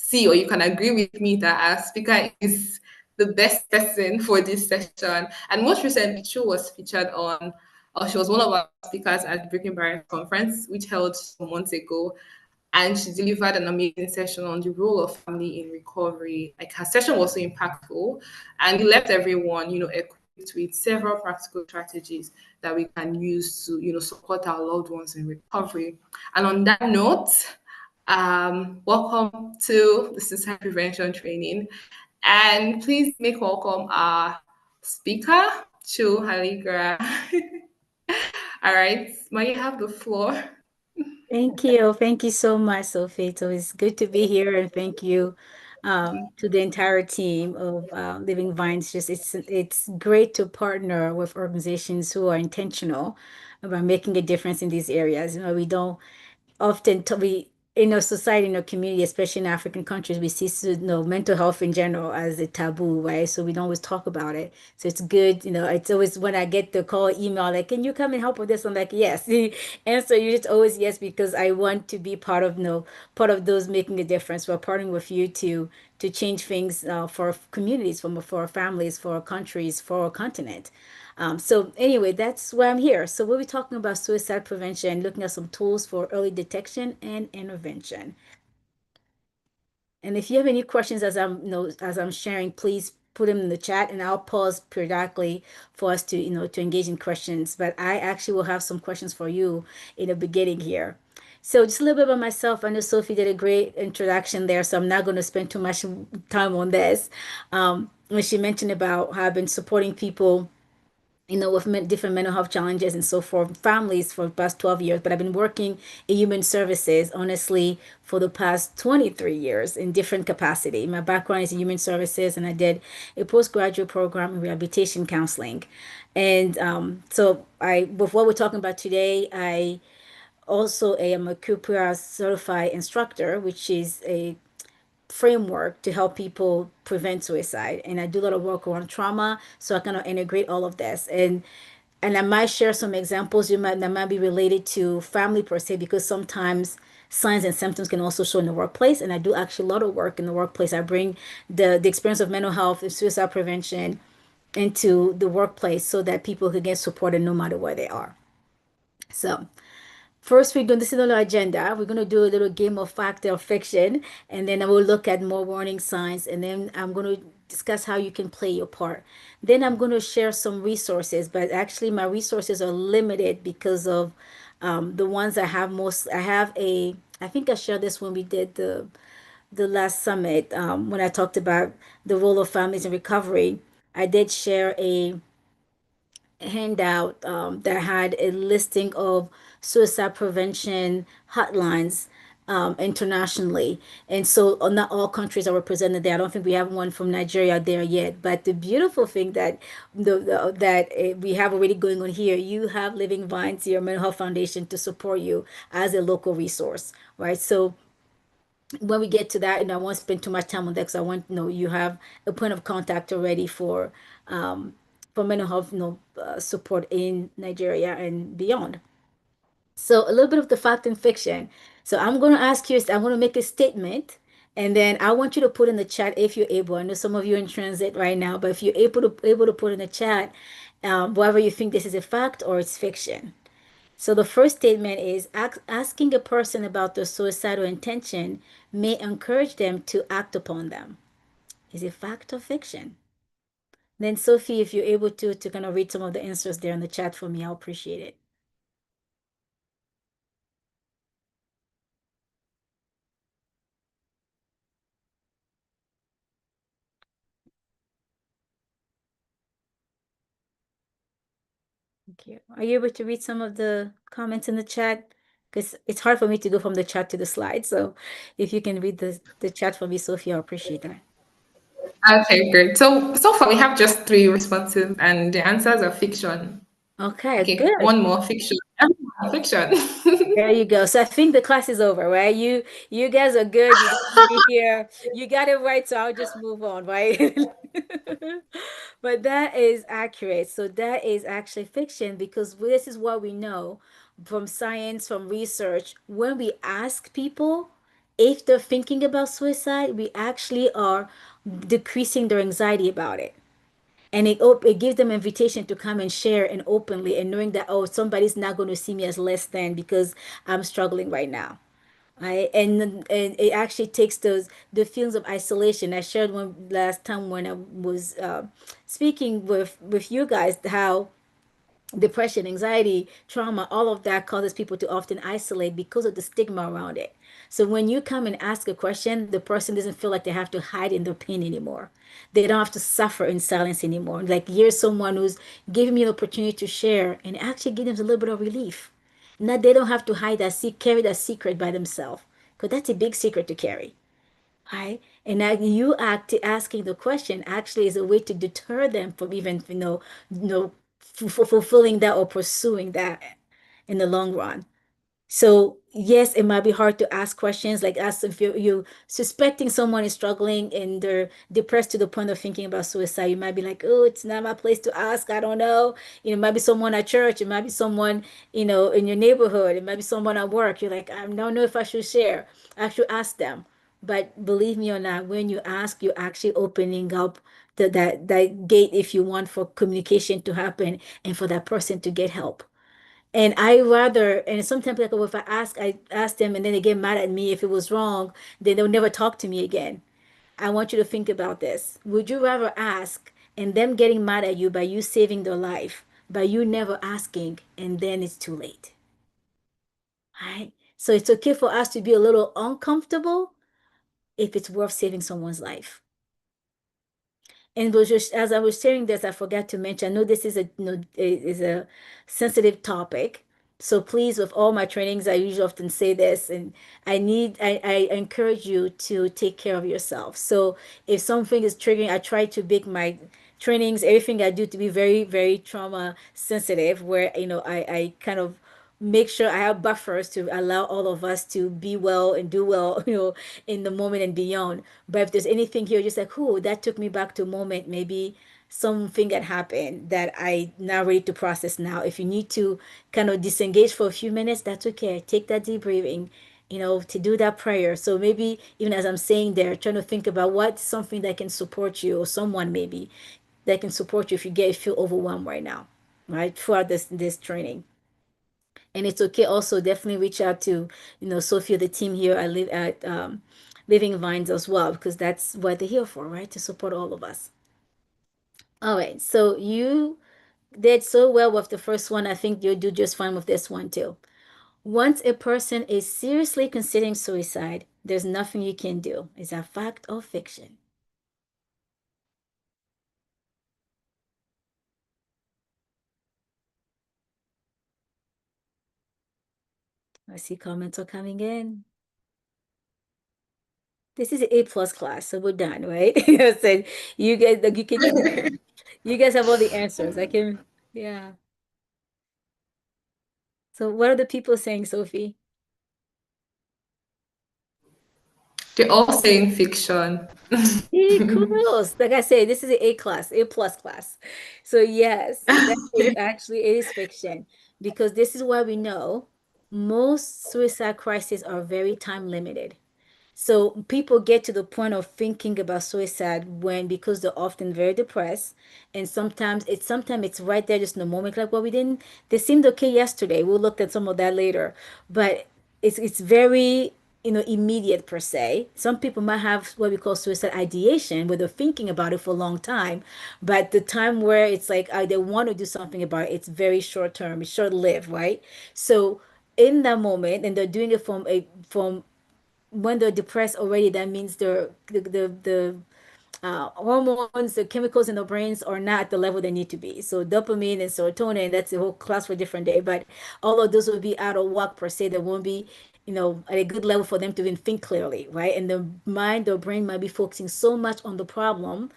see, or you can agree with me that our speaker is the best person for this session. And most recently, Chu was featured on, or she was one of our speakers at the Breaking Barriers conference, which held some months ago. And she delivered an amazing session on the role of family in recovery. Like her session was so impactful, and it left everyone, equipped with several practical strategies that we can use to, support our loved ones in recovery. And on that note, welcome to the suicide prevention training. And please make welcome our speaker, Chu Haligra. All right, may you have the floor. Thank you. Thank you so much, Sophie. So it's good to be here, and thank you to the entire team of Living Vines. Just it's great to partner with organizations who are intentional about making a difference in these areas. We don't often we in our society, in our community, especially in African countries, we see mental health in general as a taboo, right? So we don't always talk about it. So it's good, it's always when I get the call, email, like, can you come and help with this? I'm like, yes. The answer is always yes, because I want to be part of part of those making a difference. We're partnering with you to change things for our communities, for our families, for our countries, for our continent. So anyway, that's why I'm here. So we'll be talking about suicide prevention, looking at some tools for early detection and intervention. And if you have any questions as I'm sharing, please put them in the chat, and I'll pause periodically for us to to engage in questions. But I actually will have some questions for you in the beginning here. So just a little bit about myself. I know Sophie did a great introduction there, so I'm not going to spend too much time on this. When she mentioned about how I've been supporting people with different mental health challenges and so forth, families for the past 12 years. But I've been working in human services, honestly, for the past 23 years in different capacity. My background is in human services, and I did a postgraduate program in rehabilitation counseling. And with what we're talking about today, I also am a CUPRA certified instructor, which is a framework to help people prevent suicide. And I do a lot of work around trauma, so I kind of integrate all of this. And I might share some examples that might be related to family per se, because sometimes signs and symptoms can also show in the workplace. And I do actually a lot of work in the workplace. I bring the experience of mental health and suicide prevention into the workplace so that people can get supported no matter where they are. So first, this is on our agenda. We're going to do a little game of fact or fiction, and then I will look at more warning signs, and then I'm going to discuss how you can play your part. Then I'm going to share some resources, but actually my resources are limited because of the ones I have most. I think I shared this when we did the last summit, when I talked about the role of families in recovery. I did share a handout that had a listing of suicide prevention hotlines internationally. And so not all countries are represented there. I don't think we have one from Nigeria there yet. But the beautiful thing that we have already going on here, you have Living Vines, your mental health foundation, to support you as a local resource, right? So when we get to that, and I won't spend too much time on that because I want you have a point of contact already for mental health support in Nigeria and beyond. So a little bit of the fact and fiction. So I'm going to ask you, I'm going to make a statement, and then I want you to put in the chat if you're able. I know some of you are in transit right now, but if you're able to put in the chat, whether you think this is a fact or it's fiction. So the first statement is asking a person about their suicidal intention may encourage them to act upon them. Is it fact or fiction? Then Sophie, if you're able to kind of read some of the answers there in the chat for me, I'll appreciate it. Thank you. Are you able to read some of the comments in the chat? Because it's hard for me to go from the chat to the slide. So if you can read the chat for me, Sophie, I'll appreciate that. Okay, great. So far we have just three responses, and the answers are fiction. Okay, Okay, good. one more fiction. Everyone fiction. There you go. So I think the class is over, right? You guys are good. You got me here. You got it right. So I'll just move on, right? But that is accurate. So that is actually fiction, because this is what we know from science, from research. When we ask people, if they're thinking about suicide, we actually are decreasing their anxiety about it. And it gives them invitation to come and share and openly, and knowing that, oh, somebody's not going to see me as less than because I'm struggling right now. Right? And it actually takes the feelings of isolation. I shared one last time when I was speaking with you guys, how depression, anxiety, trauma, all of that causes people to often isolate because of the stigma around it. So when you come and ask a question, the person doesn't feel like they have to hide in their pain anymore. They don't have to suffer in silence anymore. Like, here's someone who's giving me an opportunity to share and actually give them a little bit of relief. Now they don't have to hide that, carry that secret by themselves, because that's a big secret to carry. Right? And that you asking the question actually is a way to deter them from even, fulfilling that or pursuing that in the long run. So yes, it might be hard to ask questions, like ask if you suspecting someone is struggling and they're depressed to the point of thinking about suicide. You might be like, oh, it's not my place to ask. I don't know. It might be someone at church. It might be someone, in your neighborhood. It might be someone at work. You're like, I don't know if I should share. I should ask them. But believe me or not, when you ask, you're actually opening up that gate, if you want, for communication to happen and for that person to get help. And and sometimes, like, well, if I ask them and then they get mad at me if it was wrong, then they'll never talk to me again. I want you to think about this. Would you rather ask and them getting mad at you by you saving their life, by you never asking, and then it's too late? Right? So it's okay for us to be a little uncomfortable if it's worth saving someone's life. And was just as I was sharing this, I forgot to mention. I know this is a sensitive topic, so please, with all my trainings, I usually often say this, and I encourage you to take care of yourself. So if something is triggering, I try to make my trainings, everything I do, to be very, very trauma sensitive, where I kind of make sure I have buffers to allow all of us to be well and do well, in the moment and beyond. But if there's anything here, just like, who that took me back to a moment, maybe something that happened that I now ready to process now. If you need to kind of disengage for a few minutes, that's okay. Take that deep breathing, to do that prayer. So maybe even as I'm saying there, trying to think about what's something that can support you, or someone maybe that can support you if you feel overwhelmed right now, right? Throughout this training. And it's okay also, definitely reach out to, Sophia, the team here. I live at Living Vines as well, because that's what they're here for, right? To support all of us. All right. So you did so well with the first one. I think you'll do just fine with this one too. Once a person is seriously considering suicide, there's nothing you can do. Is that fact or fiction? I see comments are coming in. This is an A+ class, so we're done, right? So you guys, like, you guys have all the answers. Yeah. So what are the people saying, Sophie? They're all saying fiction. Kudos. Like I say, this is an A+ class. So yes, that is actually, it is fiction, because this is why we know most suicide crises are very time limited. So people get to the point of thinking about suicide because they're often very depressed, and sometimes it's right there just in the moment. Like, well, we didn't. They seemed okay yesterday. We'll look at some of that later, but it's very immediate per se. Some people might have what we call suicide ideation, where they're thinking about it for a long time, but the time where it's like they want to do something about it, it's very short term. It's short lived, right? So in that moment, and they're doing it from when they're depressed already, that means the hormones, the chemicals in the brains are not at the level they need to be. So dopamine and serotonin, that's a whole class for a different day. But all of those will be out of whack per se. They won't be, at a good level for them to even think clearly, right? And the mind or brain might be focusing so much on the problem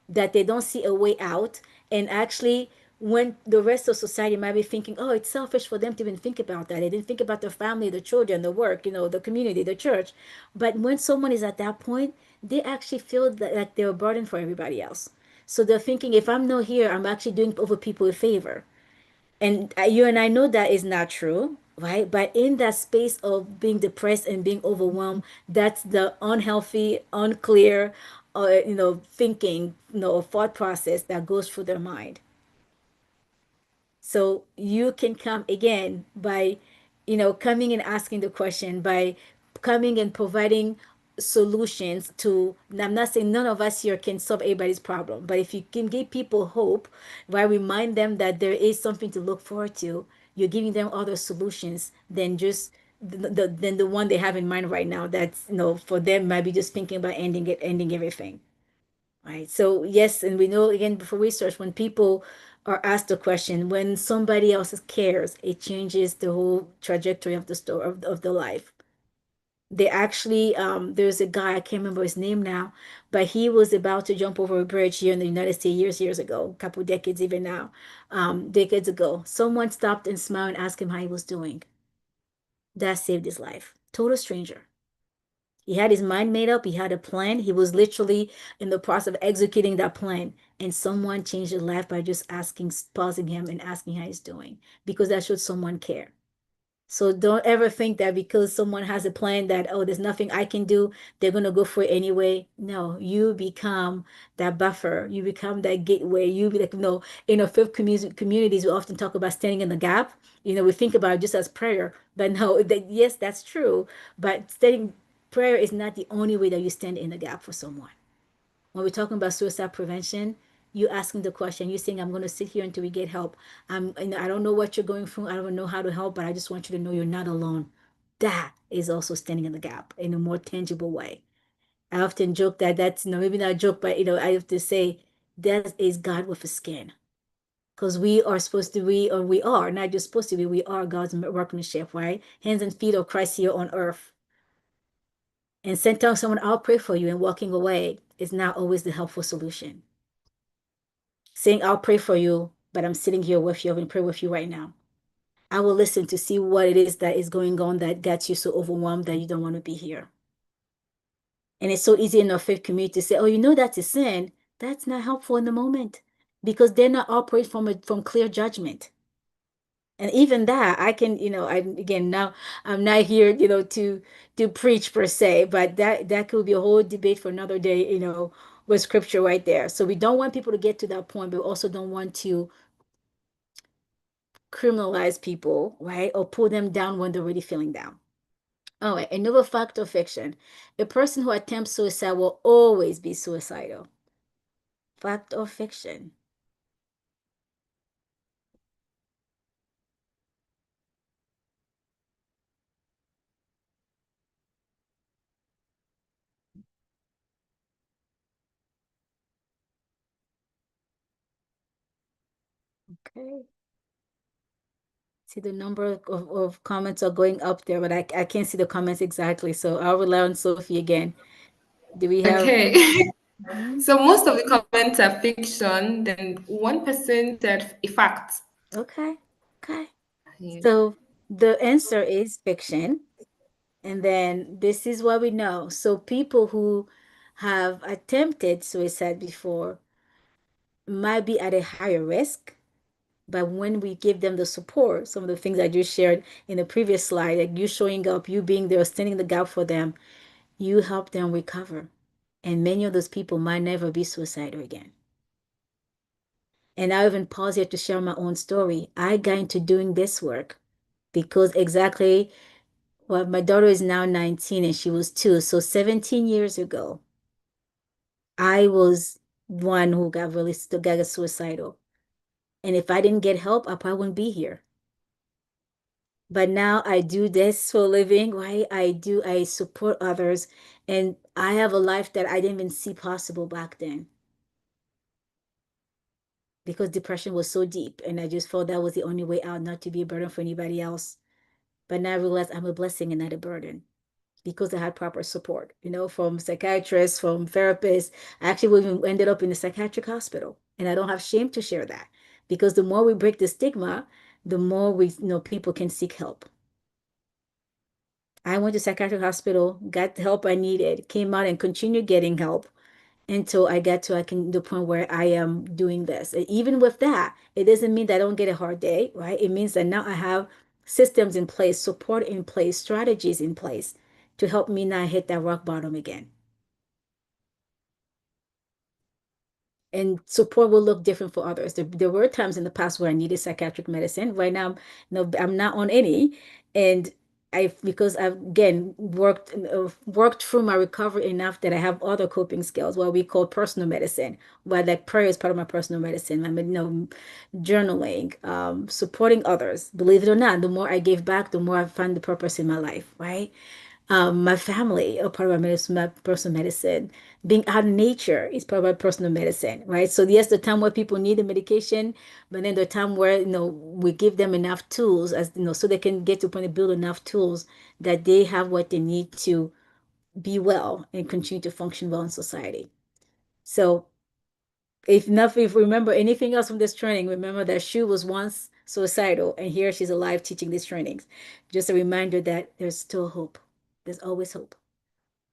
that they don't see a way out. And actually, when the rest of society might be thinking, oh, it's selfish for them to even think about that. They didn't think about their family, the children, the work, the community, the church. But when someone is at that point, they actually feel that, like, they're a burden for everybody else. So they're thinking, if I'm not here, I'm actually doing other people a favor. And you and I know that is not true. right? But in that space of being depressed and being overwhelmed, that's the unhealthy, unclear, thinking, thought process that goes through their mind. So you can come again by, coming and asking the question, by coming and providing solutions to, I'm not saying none of us here can solve everybody's problem, but if you can give people hope, right, remind them that there is something to look forward to, you're giving them other solutions than just than the one they have in mind right now. That's, for them might be just thinking about ending everything. Right. So yes, and we know again for research, when people are asked a question, when somebody else cares, it changes the whole trajectory of the story of the life. They actually, there's a guy, I can't remember his name now, but he was about to jump over a bridge here in the United States years ago, a couple decades even now, decades ago. Someone stopped and smiled and asked him how he was doing. That saved his life. Total stranger. He had his mind made up. He had a plan. He was literally in the process of executing that plan. And someone changed his life by just asking, pausing him and asking how he's doing, because that should someone care. So don't ever think that because someone has a plan that, oh, there's nothing I can do, they're going to go for it anyway. No, you become that buffer. You become that gateway. You be like, no, in our faith communities, we often talk about standing in the gap. We think about it just as prayer, but no, yes, that's true. But prayer is not the only way that you stand in the gap for someone. When we're talking about suicide prevention, you asking the question, you saying, I'm going to sit here until we get help. I don't know what you're going through. I don't know how to help, but I just want you to know you're not alone. That is also standing in the gap in a more tangible way. I often joke that that's, maybe not a joke, but, I have to say that is God with a skin. Because we are supposed to be, or we are not just supposed to be, we are God's workmanship, right? Hands and feet of Christ here on earth. And sent telling someone, I'll pray for you, and walking away is not always the helpful solution. Saying, I'll pray for you, but I'm sitting here with you, I'm going to pray with you right now. I will listen to see what it is that is going on that gets you so overwhelmed that you don't want to be here. And it's so easy in our faith community to say, oh, that's a sin. That's not helpful in the moment, because they're not operating from clear judgment. And even that, I can, again, now I'm not here, to preach per se, but that could be a whole debate for another day, with scripture right there. So we don't want people to get to that point, but we also don't want to criminalize people, right? Or pull them down when they're really feeling down. All right, another fact or fiction. A person who attempts suicide will always be suicidal. Fact or fiction? Okay. See, the number of comments are going up there, but I can't see the comments exactly. So I'll rely on Sophie again. Do we have? Okay. Mhm. So most of the comments are fiction, then 1% said a fact. Okay. Okay. Yeah. So the answer is fiction. And then this is what we know. So people who have attempted suicide before might be at a higher risk. But when we give them the support, some of the things I just shared in the previous slide, like you showing up, you being there, standing in the gap for them, you help them recover. And many of those people might never be suicidal again. And I even pause here to share my own story. I got into doing this work because exactly, well, my daughter is now 19 and she was 2. So 17 years ago, I was one who got suicidal. And if I didn't get help, I probably wouldn't be here. But now I do this for a living, right? I support others, and I have a life that I didn't even see possible back then because depression was so deep. And I just felt that was the only way out, not to be a burden for anybody else. But now I realize I'm a blessing and not a burden because I had proper support, from psychiatrists, from therapists. I actually even ended up in a psychiatric hospital. And I don't have shame to share that because the more we break the stigma, the more people can seek help. I went to psychiatric hospital, got the help I needed, came out and continued getting help until I got to the point where I am doing this. And even with that, it doesn't mean that I don't get a hard day, right? It means that now I have systems in place, support in place, strategies in place to help me not hit that rock bottom again. And support will look different for others. There were times in the past where I needed psychiatric medicine. Right now, no, I'm not on any, and because I've again worked through my recovery enough that I have other coping skills, what we call personal medicine. Where like prayer is part of my personal medicine. I mean, journaling, supporting others. Believe it or not, the more I give back, the more I find the purpose in my life. Right? My family are part of my personal medicine. Being out in nature is part of my personal medicine, right? So yes, the time where people need the medication, but then the time where we give them enough tools as so they can get to a point to build enough tools that they have what they need to be well and continue to function well in society. So if we remember anything else from this training, remember that Shu was once suicidal and here she's alive teaching these trainings. Just a reminder that there's still hope. There's always hope.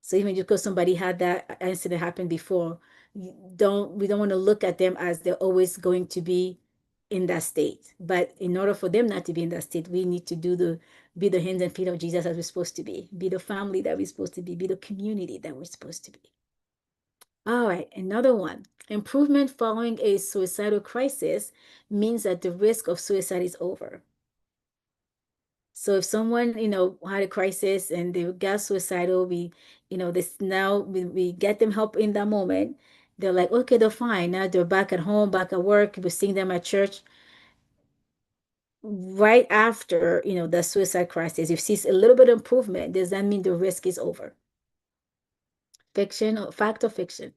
So even just because somebody had that incident happen before, we don't want to look at them as they're always going to be in that state. But in order for them not to be in that state, we need to be the hands and feet of Jesus as we're supposed to be the family that we're supposed to be the community that we're supposed to be. All right, another one. Improvement following a suicidal crisis means that the risk of suicide is over. So if someone, had a crisis and they got suicidal, we get them help in that moment. They're like, okay, they're fine. Now they're back at home, back at work. We're seeing them at church. Right after, the suicide crisis, if you see a little bit of improvement, does that mean the risk is over? Fiction or fact or fiction?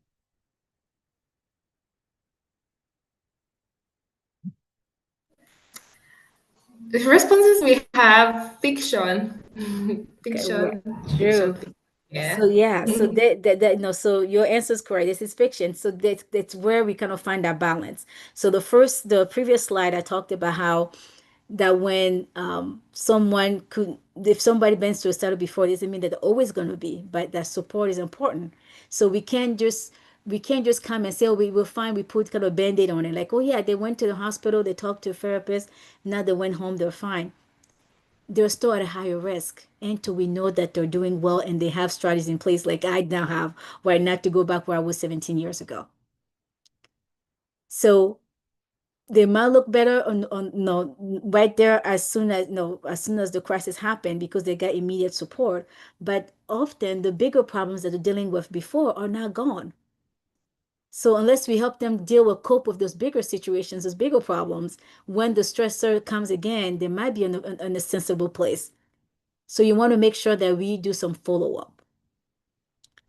The responses we have fiction. Okay, Fiction, true. fiction. So Yeah. yeah, so that no, so your answer is correct. This is fiction. So that's where we kind of find that balance. So the previous slide I talked about how that when if somebody been suicidal before, it doesn't mean that they're always going to be, but that support is important. So we can't just come and say, oh, we will find we put kind of a band-aid on it, like, oh yeah, they went to the hospital, they talked to a therapist, now they went home, they're fine. They're still at a higher risk until we know that they're doing well and they have strategies in place like I now have, where not to go back where I was 17 years ago. So they might look better on no right there as soon as the crisis happened because they got immediate support. But often the bigger problems that they're dealing with before are not gone. So unless we help them cope with those bigger situations, those bigger problems, when the stressor comes again, they might be in a sensible place. So you want to make sure that we do some follow-up.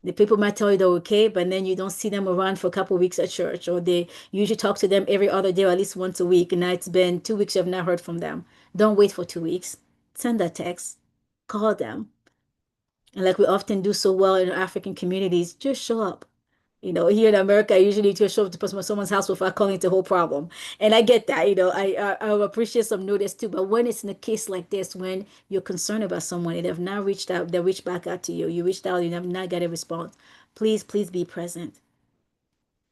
The people might tell you they're okay, but then you don't see them around for a couple of weeks at church, or they usually talk to them every other day or at least once a week, and now it's been 2 weeks you have not heard from them. Don't wait for 2 weeks. Send a text, call them. And like we often do so well in African communities, just show up. Here in America, I usually just show up to someone's house before calling it the whole problem. And I get that, I appreciate some notice too. But when it's in a case like this, when you're concerned about someone and they have not reached out, they reached back out to you, you reached out, you have not got a response, please be present.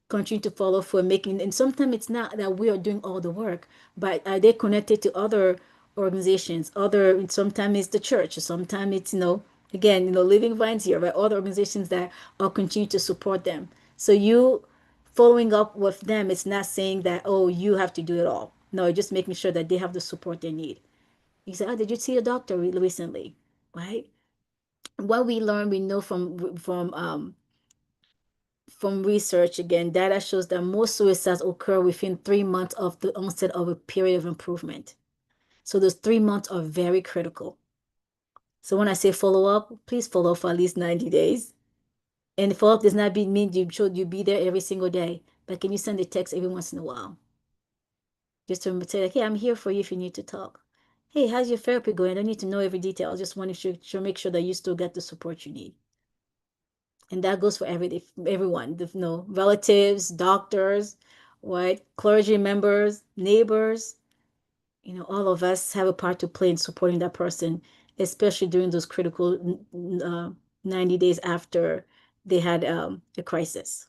Continue to follow for making, and sometimes it's not that we are doing all the work, but are they connected to other organizations, sometimes it's the church, sometimes it's, again, Living Vines here, but other organizations that are continue to support them. So you following up with them, it's not saying that, oh, you have to do it all. No, just making sure that they have the support they need. You say, oh, did you see a doctor recently? Right? What we know from research, again, data shows that most suicides occur within 3 months of the onset of a period of improvement. So those 3 months are very critical. So when I say follow up, please follow up for at least 90 days. And follow up does not mean you be there every single day, but can you send a text every once in a while? Just to say like, hey, I'm here for you if you need to talk. Hey, how's your therapy going? I don't need to know every detail. I just want to make sure that you still get the support you need. And that goes for everyone, relatives, doctors, what, clergy members, neighbors, all of us have a part to play in supporting that person, especially during those critical 90 days after they had a crisis.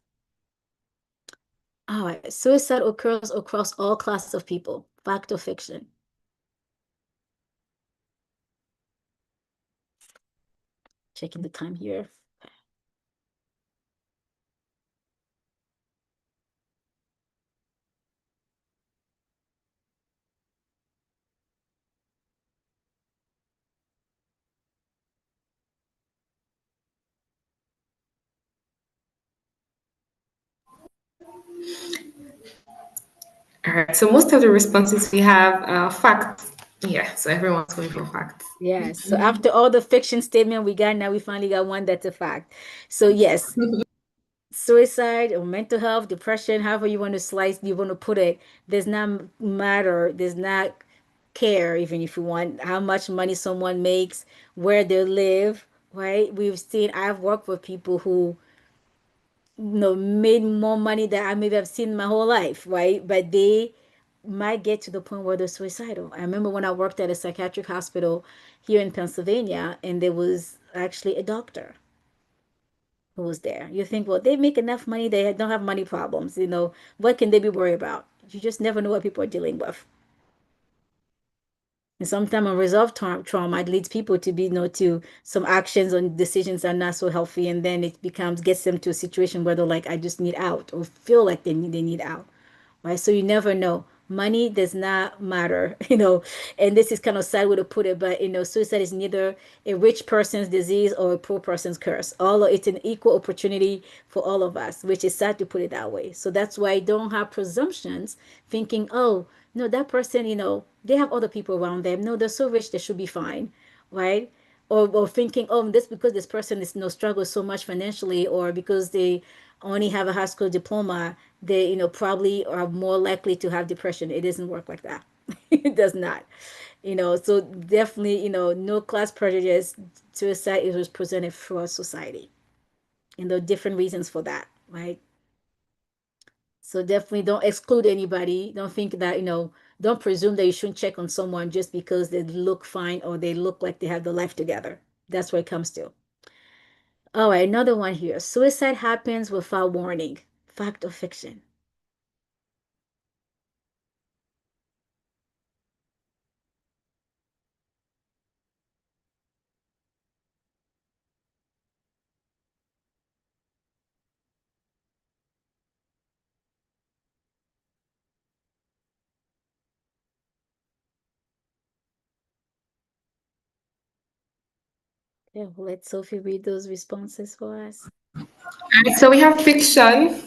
All right, suicide occurs across all classes of people, fact or fiction? Checking the time here. All right. So most of the responses we have facts. Yeah. So everyone's going for facts. Yes. So after all the fiction statement we got, now we finally got one that's a fact. So yes, suicide or mental health, depression, however you want to slice, you want to put it, does not matter, does not care, even if you want how much money someone makes, where they live, right? We've seen, I've worked with people who, made more money than I maybe have seen my whole life, right? But they might get to the point where they're suicidal. I remember when I worked at a psychiatric hospital here in Pennsylvania, and there was actually a doctor who was there. You think, well, they make enough money, they don't have money problems, what can they be worried about? You just never know what people are dealing with. And sometimes unresolved trauma leads people to be, to some actions and decisions that are not so healthy, and then it gets them to a situation where they're like, I just need out, or feel like they need out, right? So you never know. Money does not matter, and this is kind of sad way to put it, but suicide is neither a rich person's disease or a poor person's curse. All it's an equal opportunity for all of us, which is sad to put it that way. So that's why I don't have presumptions thinking, oh, no, that person, they have other people around them. No, they're so rich, they should be fine, right? Or thinking, oh, this because this person is struggles so much financially, or because they only have a high school diploma, they probably are more likely to have depression. It doesn't work like that. It does not. So definitely, no class prejudice. Suicide it was presented throughout society, and there are different reasons for that, right? So definitely don't exclude anybody. Don't think that, don't presume that you shouldn't check on someone just because they look fine or they look like they have their life together. That's what it comes to. All right, another one here. Suicide happens without warning. Fact or fiction? Yeah, let Sophie read those responses for us. All right. So we have fiction.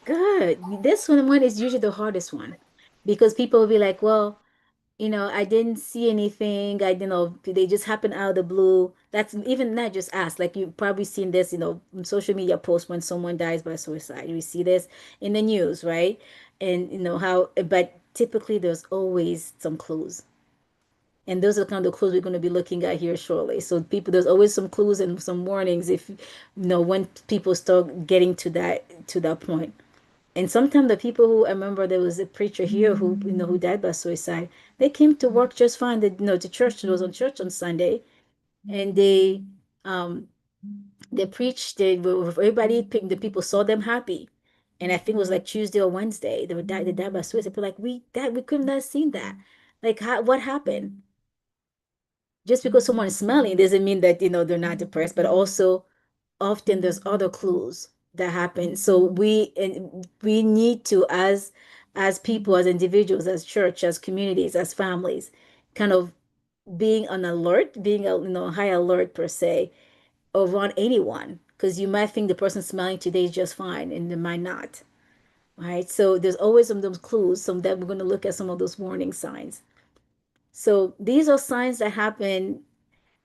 Good. This one is usually the hardest one because people will be like, well, I didn't see anything. They just happened out of the blue. That's even not just us. Like you've probably seen this, in social media posts when someone dies by suicide. We see this in the news, right? And but typically there's always some clues. And those are the kind of clues we're going to be looking at here shortly. So there's always some clues and some warnings if when people start getting to that point. And sometimes the people who I remember there was a preacher here who died by suicide. They came to work just fine. The church was on church on Sunday, and um they preached. Everybody picked. The people saw them happy, and I think it was like Tuesday or Wednesday. They died by suicide. People like we couldn't have seen that. Like what happened? Just because someone is smiling doesn't mean that they're not depressed, but also often there's other clues that happen. So we need to, as people, as individuals, as church, as communities, as families, kind of being on alert, being high alert per se, around anyone, because you might think the person smiling today is just fine and they might not. Right. So there's always some of those clues, some that we're going to look at some of those warning signs. So these are signs that happen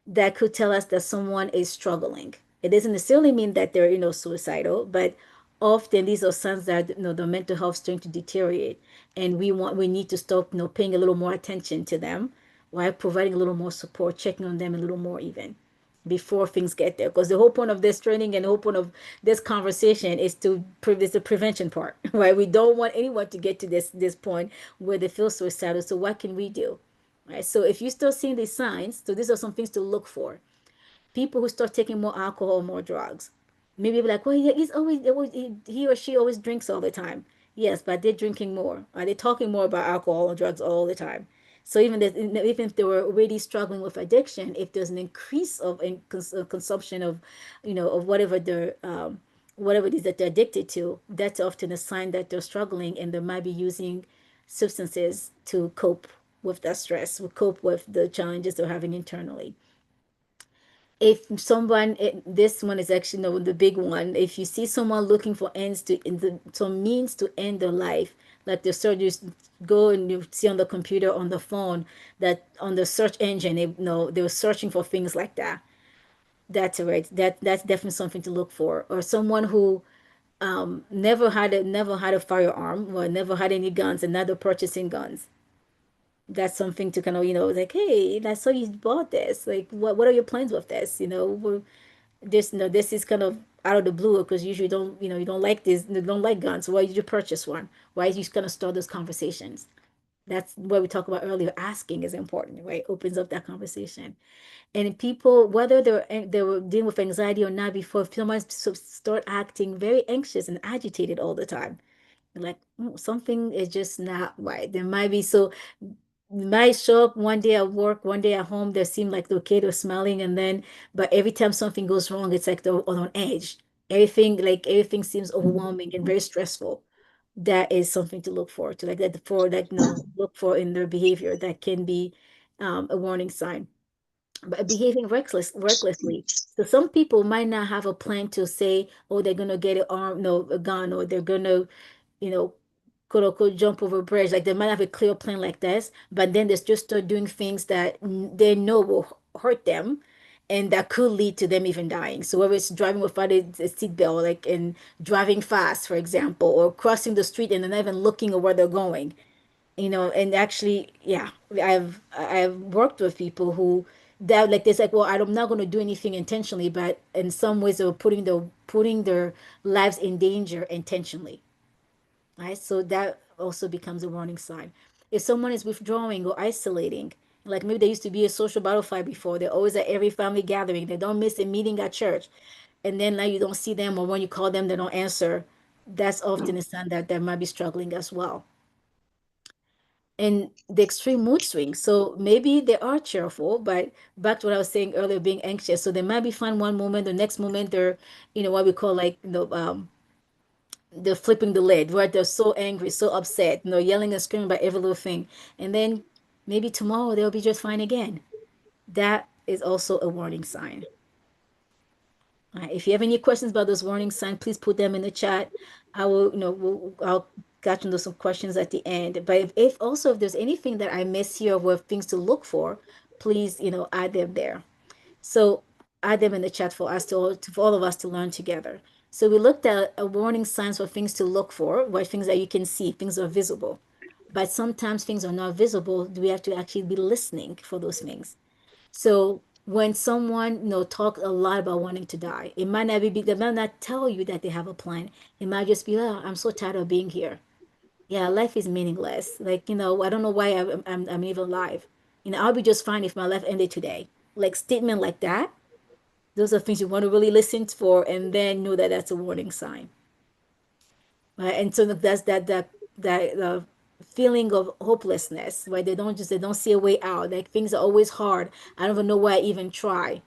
that could tell us that someone is struggling. It doesn't necessarily mean that they're, suicidal, but often these are signs that the mental health is starting to deteriorate, and we need to start, paying a little more attention to them, while providing a little more support, checking on them a little more even before things get there. Because the whole point of this training and the whole point of this conversation is is the prevention part, right? We don't want anyone to get to this point where they feel suicidal. So what can we do? Right. So if you start seeing these signs, so these are some things to look for. People who start taking more alcohol, more drugs. Maybe be like, well, yeah, he or she always drinks all the time. Yes, but they're drinking more. Are they talking more about alcohol or drugs all the time? So even if they were already struggling with addiction, if there's an increase of consumption of, of whatever it is that they're addicted to, that's often a sign that they're struggling and they might be using substances to cope with that stress, to cope with the challenges they're having internally. If someone, this one is actually, no, the big one. If you see someone looking for ends to in the some means to end their life, like the surgeons go and you see on the computer, on the phone, that on the search engine, they were searching for things like that. That's right. That's definitely something to look for. Or someone who never had a firearm or never had any guns and now they're purchasing guns. That's something to kind of, like, hey, I saw you bought this. Like, what are your plans with this? This, this is kind of out of the blue because usually you don't like this, you don't like guns. Why did you purchase one? Why did you kind of start those conversations? That's what we talked about earlier. Asking is important, right? Opens up that conversation. And people, whether they were dealing with anxiety or not before, if someone start acting very anxious and agitated all the time, like, something is just not right. There might be, so might show up one day at work, one day at home, they seem like they're okay, they're smiling, and then, but every time something goes wrong, it's like they're on edge. Everything seems overwhelming and very stressful. That is something to look forward to, like that, for like, look for in their behavior that can be a warning sign. But behaving recklessly. So some people might not have a plan to say, oh, they're gonna get an arm, no, a gun, or they're gonna, you know, quote unquote jump over a bridge. Like they might have a clear plan like this, but then they just start doing things that they know will hurt them and that could lead to them even dying. So whether it's driving without a seatbelt, like in driving fast, for example, or crossing the street and they're not even looking at where they're going, and actually, yeah, I've worked with people who that like they like, well, I'm not going to do anything intentionally, but in some ways they were putting their lives in danger intentionally, right? So that also becomes a warning sign. If someone is withdrawing or isolating, like maybe they used to be a social butterfly before, they're always at every family gathering, they don't miss a meeting at church, and then now you don't see them, or when you call them, they don't answer. That's often a sign that they might be struggling as well. And the extreme mood swings. So maybe they are cheerful, but back to what I was saying earlier, being anxious. So they might be fine one moment, the next moment they're, what we call like, they're flipping the lid, where they're so angry, so upset, yelling and screaming about every little thing. And then maybe tomorrow they'll be just fine again. That is also a warning sign. All right. If you have any questions about those warning signs, please put them in the chat. I will, I'll catch on those some questions at the end. But if there's anything that I miss here with things to look for, please, add them there. So add them in the chat for us for all of us to learn together. So we looked at a warning signs for things to look for, what things that you can see, things are visible. But sometimes things are not visible. We have to actually be listening for those things. So when someone, talk a lot about wanting to die, they might not tell you that they have a plan. It might just be, oh, I'm so tired of being here. Yeah, life is meaningless. Like, I don't know why I'm even alive. I'll be just fine if my life ended today. Like statement like that, those are things you want to really listen for, and then know that that's a warning sign. Right? And so that's that feeling of hopelessness, right? They don't see a way out. Like things are always hard. I don't even know why I even try.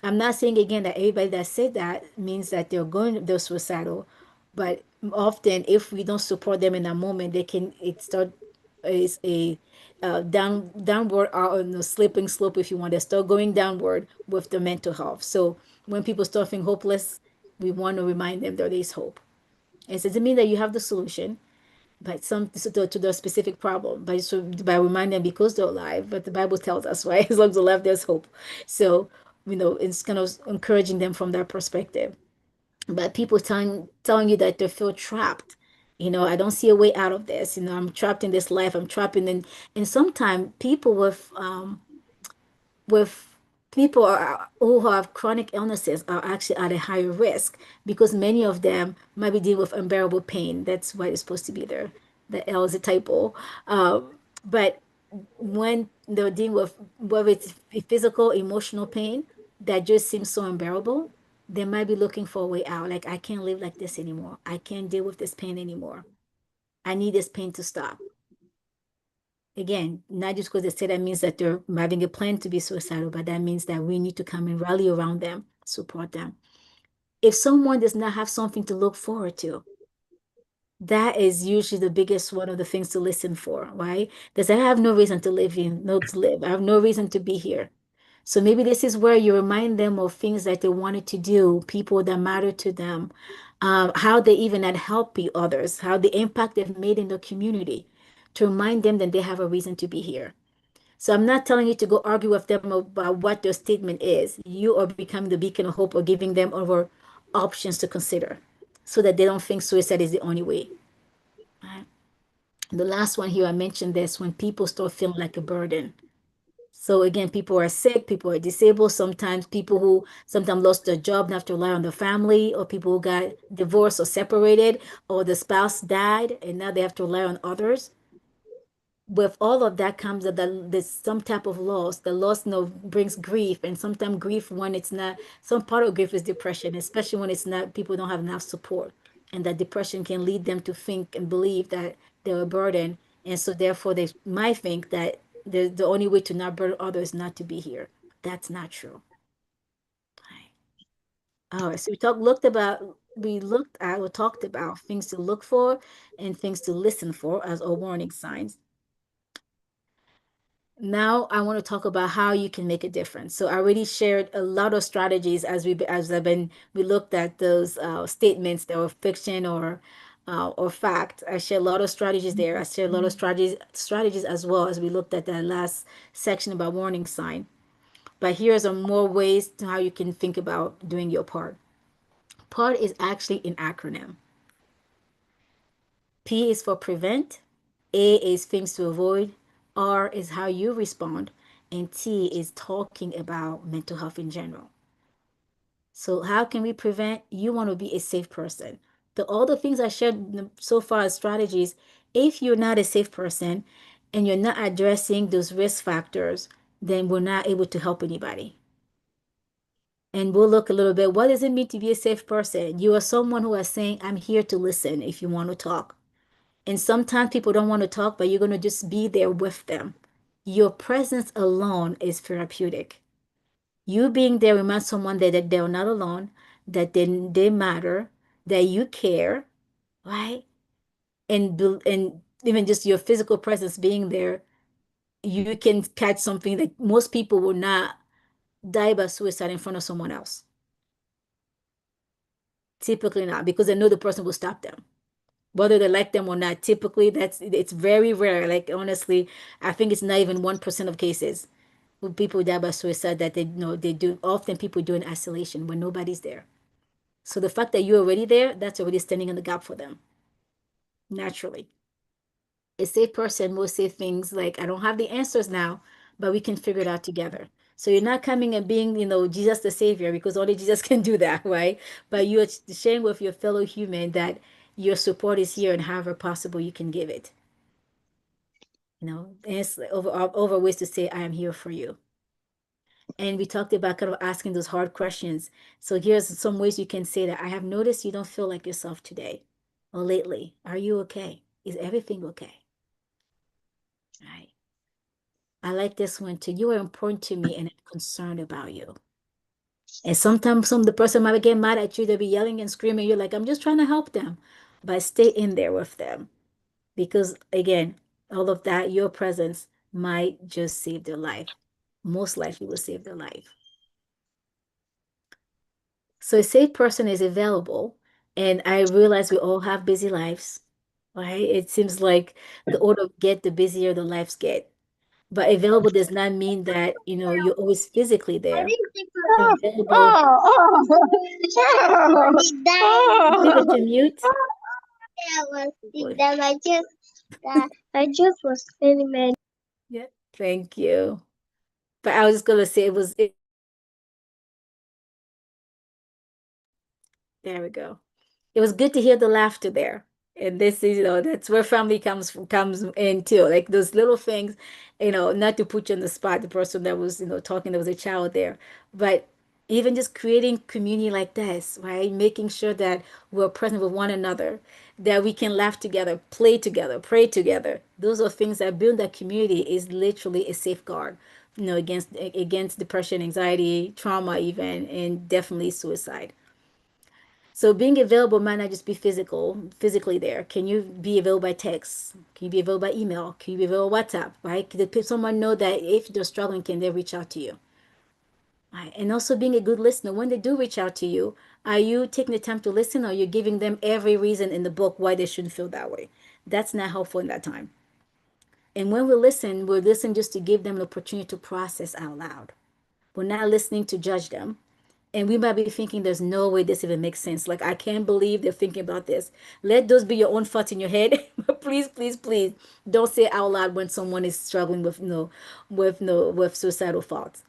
I'm not saying again that everybody that said that means that they're suicidal, but often if we don't support them in that moment, they can it start is a downward, or slipping slope, if you want. They start going downward with the mental health. So when people start feeling hopeless, we want to remind them there is hope. It doesn't mean that you have the solution, but to the specific problem. By reminding them because they're alive. But the Bible tells us, right? As long as they're alive, there's hope. So it's kind of encouraging them from that perspective. But people telling you that they feel trapped. I don't see a way out of this. I'm trapped in this life. I'm trapped and sometimes people with people who have chronic illnesses are actually at a higher risk because many of them might be dealing with unbearable pain. That's why it's supposed to be there. The L is a typo. But when they're dealing with whether it's physical, emotional pain that just seems so unbearable, they might be looking for a way out. Like, I can't live like this anymore. I can't deal with this pain anymore. I need this pain to stop. Again, not just because they say that means that they're having a plan to be suicidal, but that means that we need to come and rally around them, support them. If someone does not have something to look forward to, that is usually the biggest one of the things to listen for, right? Because I have no reason to live in, no to live. I have no reason to be here. So maybe this is where you remind them of things that they wanted to do, people that matter to them, how they even had helped others, how the impact they've made in the community, to remind them that they have a reason to be here. So I'm not telling you to go argue with them about what their statement is. You are becoming the beacon of hope or giving them other options to consider so that they don't think suicide is the only way. Right? The last one here, I mentioned this when people start feeling like a burden. So again, people are sick, people are disabled, sometimes people who sometimes lost their job and have to rely on the family, or people who got divorced or separated, or the spouse died and now they have to rely on others. With all of that comes that there's some type of loss. The loss, brings grief, and sometimes grief when it's not. Some part of grief is depression, especially when it's not. People don't have enough support, and that depression can lead them to think and believe that they're a burden, and so therefore they might think that the only way to not burden others is not to be here. That's not true. Right. All right. So we looked at or talked about things to look for and things to listen for as our warning signs. Now I want to talk about how you can make a difference. So I already shared a lot of strategies we looked at those statements that were fiction or fact. I shared a lot of strategies there. I shared a lot of strategies as well as we looked at that last section about warning sign. But here's some more ways to how you can think about doing your part. Part is actually an acronym. P is for prevent, A is things to avoid, R is how you respond, and T is talking about mental health in general. So how can we prevent? You want to be a safe person. All the things I shared so far as strategies, if you're not a safe person and you're not addressing those risk factors, then we're not able to help anybody. And we'll look a little bit, what does it mean to be a safe person? You are someone who is saying, I'm here to listen if you want to talk. And sometimes people don't want to talk, but you're going to just be there with them. Your presence alone is therapeutic. You being there reminds someone that they're not alone, that they matter, that you care, right? And even just your physical presence being there, you can catch something that most people will not die by suicide in front of someone else. Typically not, because they know the person will stop them. Whether they like them or not, typically it's very rare. Like honestly, I think it's not even 1% of cases when people die by suicide that they do. Often people do in isolation when nobody's there. So the fact that you're already there, that's already standing in the gap for them naturally. A safe person will say things like, I don't have the answers now, but we can figure it out together. So you're not coming and being, Jesus the Savior, because only Jesus can do that, right? But you're sharing with your fellow human that your support is here and however possible you can give it. And it's over ways to say, I am here for you. And we talked about kind of asking those hard questions. So here's some ways you can say that. I have noticed you don't feel like yourself today or lately. Are you okay? Is everything okay? Right. I like this one too. You are important to me and I'm concerned about you. And sometimes the person might get mad at you. They'll be yelling and screaming. You're like, I'm just trying to help them. But stay in there with them. Because again, all of that, your presence might just save their life. Most likely will save their life. So a safe person is available. And I realize we all have busy lives, right? It seems like the older we get, the busier the lives get. But available does not mean that, you're always physically there. Available. Leave it to mute. I just was feeling mad. Yeah, thank you. But I was just gonna say there we go. It was good to hear the laughter there. And this is, that's where family comes in too. Like those little things, not to put you on the spot, the person that was, talking, there was a child there. But Even just creating community like this, right? Making sure that we're present with one another, that we can laugh together, play together, pray together. Those are things that build that community is literally a safeguard, against depression, anxiety, trauma, even, and definitely suicide. So being available might not just be physically there. Can you be available by text? Can you be available by email? Can you be available WhatsApp, right? Can someone know that if they're struggling, can they reach out to you? Right. And also being a good listener. When they do reach out to you, are you taking the time to listen or are you giving them every reason in the book why they shouldn't feel that way? That's not helpful in that time. And when we listen just to give them an opportunity to process out loud. We're not listening to judge them. And we might be thinking there's no way this even makes sense. Like, I can't believe they're thinking about this. Let those be your own thoughts in your head. But please, please, please don't say out loud when someone is struggling with with suicidal thoughts.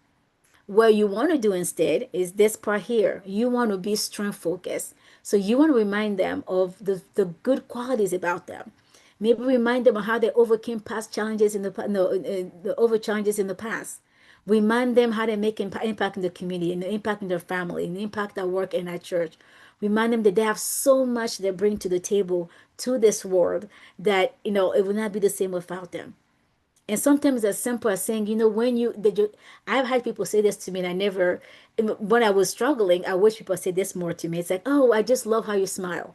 What you want to do instead is this part here. You want to be strength focused. So you want to remind them of the good qualities about them. Maybe remind them of how they overcame past challenges in the over challenges in the past. Remind them how they make impact in the community, and the impact in their family, and the impact at work and at church. Remind them that they have so much they bring to the table to this world that it would not be the same without them. And sometimes as simple as saying, I've had people say this to me, and I never, when I was struggling, I wish people say this more to me. It's like, oh, I just love how you smile.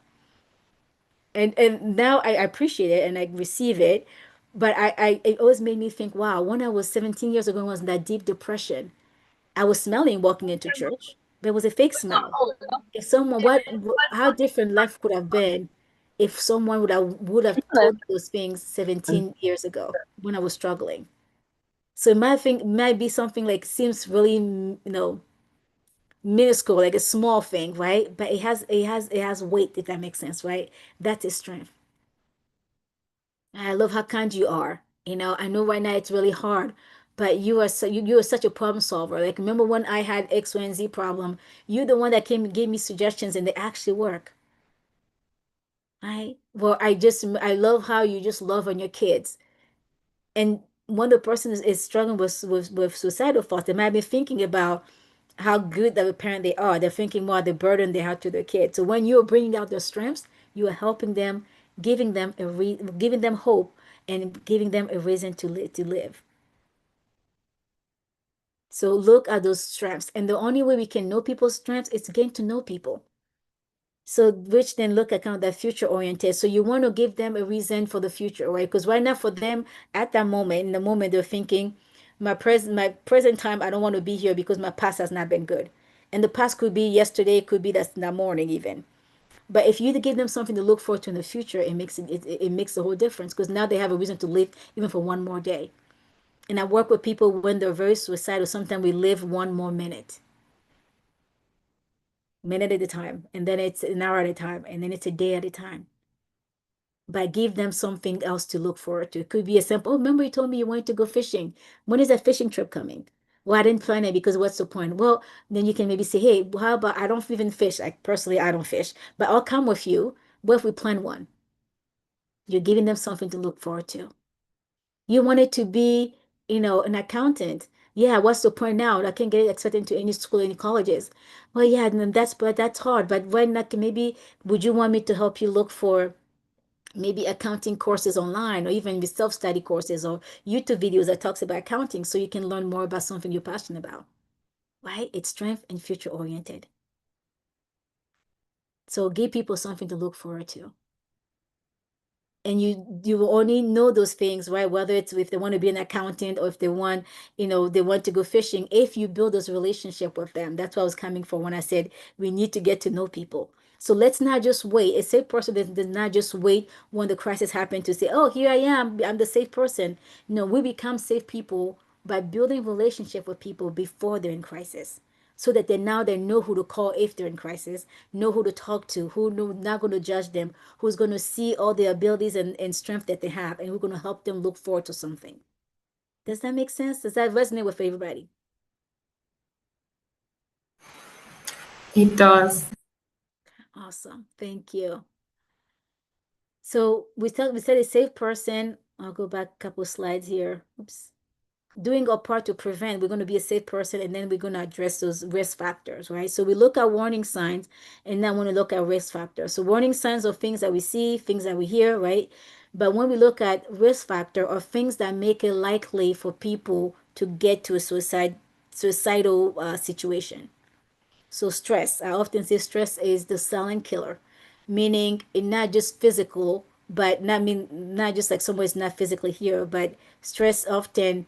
And now I appreciate it and I receive it. But it always made me think, wow, when I was 17 years ago, I was in that deep depression. I was smiling walking into church. There was a fake smile. If someone, how different life could have been if someone would have told me those things 17 years ago when I was struggling. So it might be something like seems really, minuscule, like a small thing, right? But it has weight, if that makes sense, right? That's his strength. I love how kind you are. I know right now it's really hard, but you are such a problem solver. Like, remember when I had X, Y, and Z problem? You're the one that came and gave me suggestions, and they actually work. Right? Well, I love how you just love on your kids. And when the person is struggling with suicidal thoughts, they might be thinking about how good of a parent they are. They're thinking more of the burden they have to their kids. So when you're bringing out their strengths, you are helping them, giving them hope, and giving them a reason to live. So look at those strengths, and the only way we can know people's strengths is to get to know people. So which then look at kind of that future oriented. So you want to give them a reason for the future, right? Because right now for them at that moment, in the moment they're thinking, my present time, I don't want to be here because my past has not been good. And the past could be yesterday, it could be that morning even. But if you give them something to look forward to in the future, it makes a whole difference because now they have a reason to live even for one more day. And I work with people when they're very suicidal. Sometimes we live one more minute at a time, and then it's an hour at a time, and then it's a day at a time. But give them something else to look forward to. It could be a simple, oh, remember you told me you wanted to go fishing. When is that fishing trip coming? Well, I didn't plan it because what's the point? Well, then you can maybe say, hey, how about I don't even fish. Like personally, I don't fish, but I'll come with you. What if we plan one? You're giving them something to look forward to. You wanted to be, an accountant. Yeah, what's the point now? I can't get accepted into any school, any colleges. Well, yeah, and that's hard. But why not? Maybe would you want me to help you look for maybe accounting courses online or even with self-study courses or YouTube videos that talks about accounting so you can learn more about something you're passionate about, right? It's strength and future oriented. So give people something to look forward to. And you will only know those things, right? Whether it's if they want to be an accountant or if they want to go fishing, if you build this relationship with them. That's what I was coming for when I said we need to get to know people. So let's not just wait. A safe person does not just wait when the crisis happens to say, oh, here I am, I'm the safe person. No, we become safe people by building relationship with people before they're in crisis, so that they know who to call if they're in crisis, know who to talk to, not going to judge them, who's going to see all the abilities and strength that they have, and who's going to help them look forward to something. Does that make sense? Does that resonate with everybody? It does. Awesome. Thank you. So we said a safe person. I'll go back a couple of slides here. Oops. doing our part to prevent, we're going to be a safe person, and then we're going to address those risk factors, right? So we look at warning signs, and then when we look at risk factors. So warning signs are things that we see, things that we hear, right? But when we look at risk factor, or things that make it likely for people to get to a suicidal situation. So stress, I often say stress is the silent killer, meaning it not just physical, but not just like someone's not physically here, but stress often,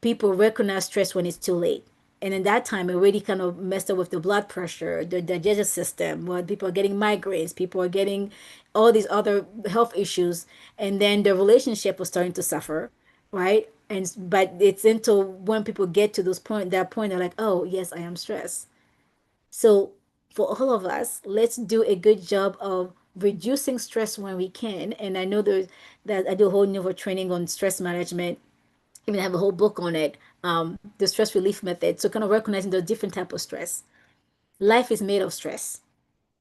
people recognize stress when it's too late. And in that time, it already kind of messed up with the blood pressure, the digestive system, when people are getting migraines, people are getting all these other health issues, and then the relationship was starting to suffer, right? And but it's until when people get to that point, they're like, oh yes, I am stressed. So for all of us, let's do a good job of reducing stress when we can. And I know that I do a whole new training on stress management, even have a whole book on it, the stress relief method. So kind of recognizing the different type of stress. Life is made of stress,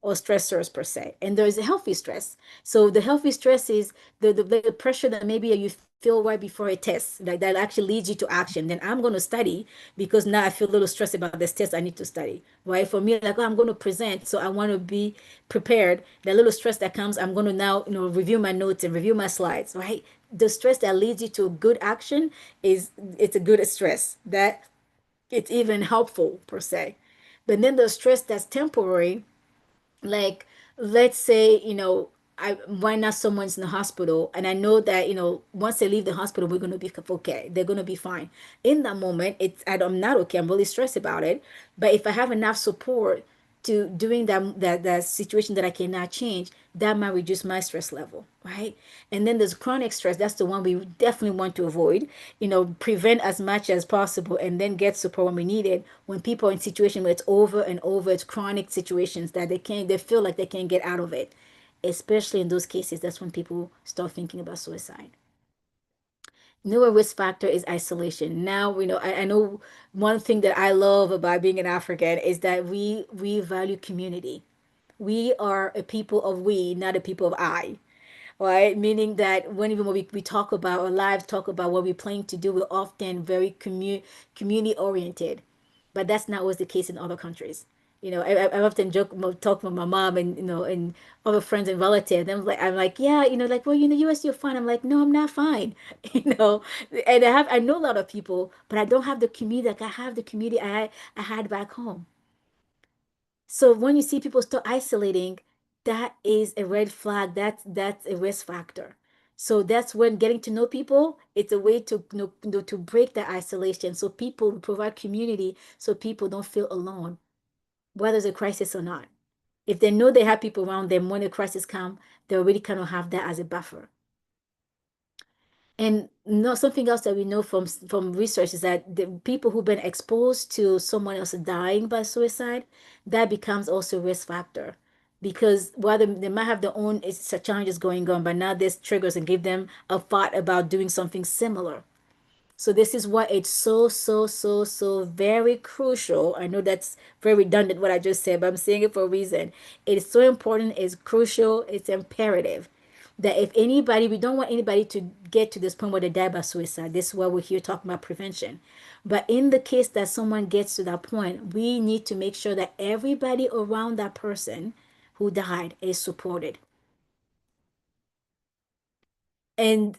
or stressors per se, and there is a healthy stress. So the healthy stress is the pressure that maybe you feel right before a test, like that actually leads you to action. Then I'm going to study because now I feel a little stressed about this test, I need to study, right? For me, like, oh, I'm going to present, so I want to be prepared. That little stress that comes, I'm going to now, review my notes and review my slides, right? The stress that leads you to good action it's a good stress that it's even helpful per se. But then the stress that's temporary, like, let's say, I right now someone's in the hospital, and I know that, once they leave the hospital, we're going to be okay, they're going to be fine. In that moment, I'm not okay, I'm really stressed about it. But if I have enough support to doing that situation that I cannot change, that might reduce my stress level, right? And then there's chronic stress. That's the one we definitely want to avoid, prevent as much as possible, and then get support when we need it. When people are in situations where it's over and over, it's chronic situations that they feel like they can't get out of it. Especially in those cases, that's when people start thinking about suicide. Newer risk factor is isolation. Now, I know one thing that I love about being an African is that we value community. We are a people of we, not a people of I, right? Meaning that even when we talk about our lives, talk about what we're planning to do, we're often very community oriented. But that's not always the case in other countries. I often talk with my mom and and other friends and relatives. And I'm like, yeah, like, well, in the U.S. you're fine. I'm like, no, I'm not fine. you know, and I know a lot of people, but I don't have the community like I have the community I had back home. So when you see people start isolating, that is a red flag. That's a risk factor. So that's when getting to know people, it's a way to to break that isolation. So people provide community so people don't feel alone, whether it's a crisis or not. If they know they have people around them when a crisis comes, they already kind of have that as a buffer. And no, something else that we know from research is that the people who've been exposed to someone else dying by suicide, that becomes also a risk factor. Because while they might have their own challenges going on, but now this triggers and give them a thought about doing something similar. So this is why it's so, so, so, so very crucial. I know that's very redundant what I just said, but I'm saying it for a reason. It is so important, it's crucial, it's imperative that if anybody, we don't want anybody to get to this point where they die by suicide. This is why we're here talking about prevention. But in the case that someone gets to that point, we need to make sure that everybody around that person who died is supported. And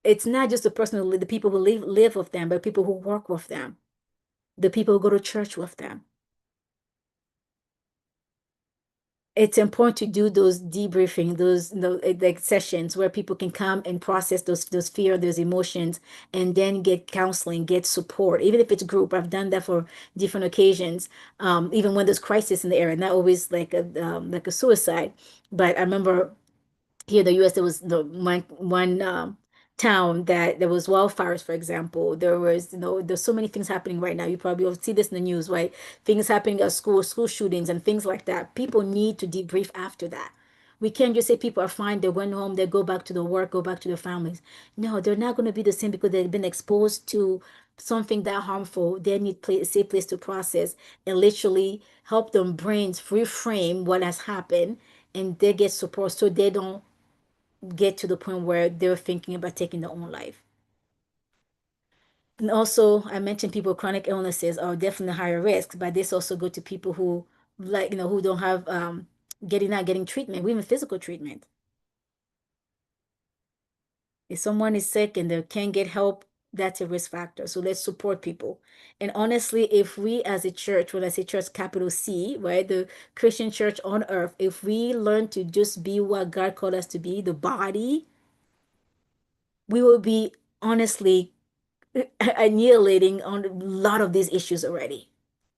it's not just the person the people who live with them, but people who work with them, the people who go to church with them. It's important to do those debriefing, those like sessions where people can come and process those fear, those emotions, and then get counseling, get support, even if it's group. I've done that for different occasions, even when there's crisis in the area, not always like a suicide. But I remember here in the US, there was the one town that there was wildfires, for example. There was, there's so many things happening right now. You probably will see this in the news, right? Things happening at school shootings and things like that. People need to debrief after that. We can't just say people are fine, they went home, they go back to the work, go back to their families. No, they're not going to be the same because they've been exposed to something that harmful. They need a safe place to process and literally help them brains reframe what has happened, and they get support so they don't get to the point where they're thinking about taking their own life. And also, I mentioned people with chronic illnesses are definitely higher risk, but this also go to people who like, who don't have not getting treatment, even physical treatment. If someone is sick and they can't get help, that's a risk factor. So let's support people. And honestly, if we as a church, when I say church, capital C, right, the Christian church on earth, if we learn to just be what God called us to be, the body, we will be honestly annihilating on a lot of these issues already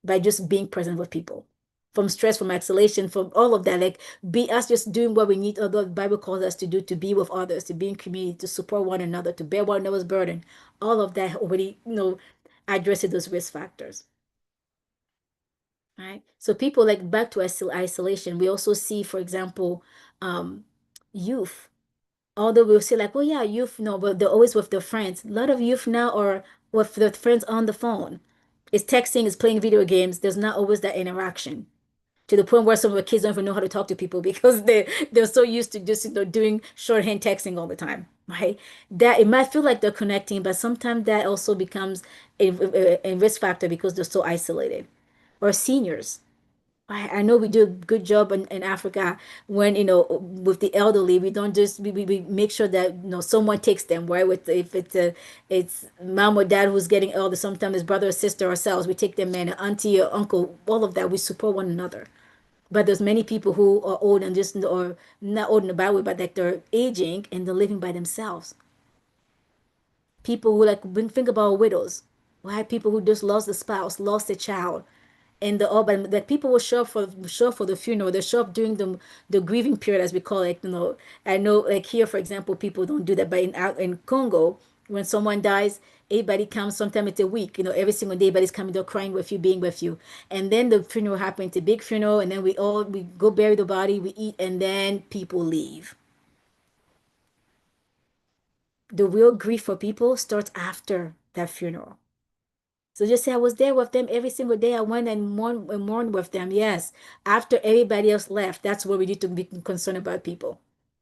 by just being present with people. From stress, from isolation, from all of that, like be us just doing what we need, although the Bible calls us to do, to be with others, to be in community, to support one another, to bear one another's burden. All of that already, addresses those risk factors. Right. So people, like, back to isolation, we also see, for example, um, youth. Although we'll say like, oh yeah, youth, no, but they're always with their friends. A lot of youth now are with their friends on the phone. It's texting, it's playing video games. There's not always that interaction, to the point where some of the kids don't even know how to talk to people because they're so used to just, doing shorthand texting all the time, right? That it might feel like they're connecting, but sometimes that also becomes a risk factor because they're so isolated. Or seniors. I know we do a good job in Africa when, with the elderly, we don't just, we make sure that, someone takes them, right? If it's mom or dad who's getting older, sometimes it's brother or sister, ourselves, we take them in, auntie or uncle, all of that, we support one another. But there's many people who are old and just, or not old in a bad way, but like they're aging and they're living by themselves. People who, like, think about widows, right? People who just lost a spouse, lost a child, and the urban, that people will show up for the funeral. They show up during the grieving period, as we call it. I know, like here, for example, people don't do that, but in Congo, when someone dies, everybody comes. Sometimes it's a week. Every single day, everybody's coming. They're crying with you, being with you, and then the funeral happens. It's a big funeral, and then we go bury the body, we eat, and then people leave. The real grief for people starts after that funeral. So just say I was there with them every single day. I went and mourned with them. Yes, after everybody else left, that's where we need to be concerned about people,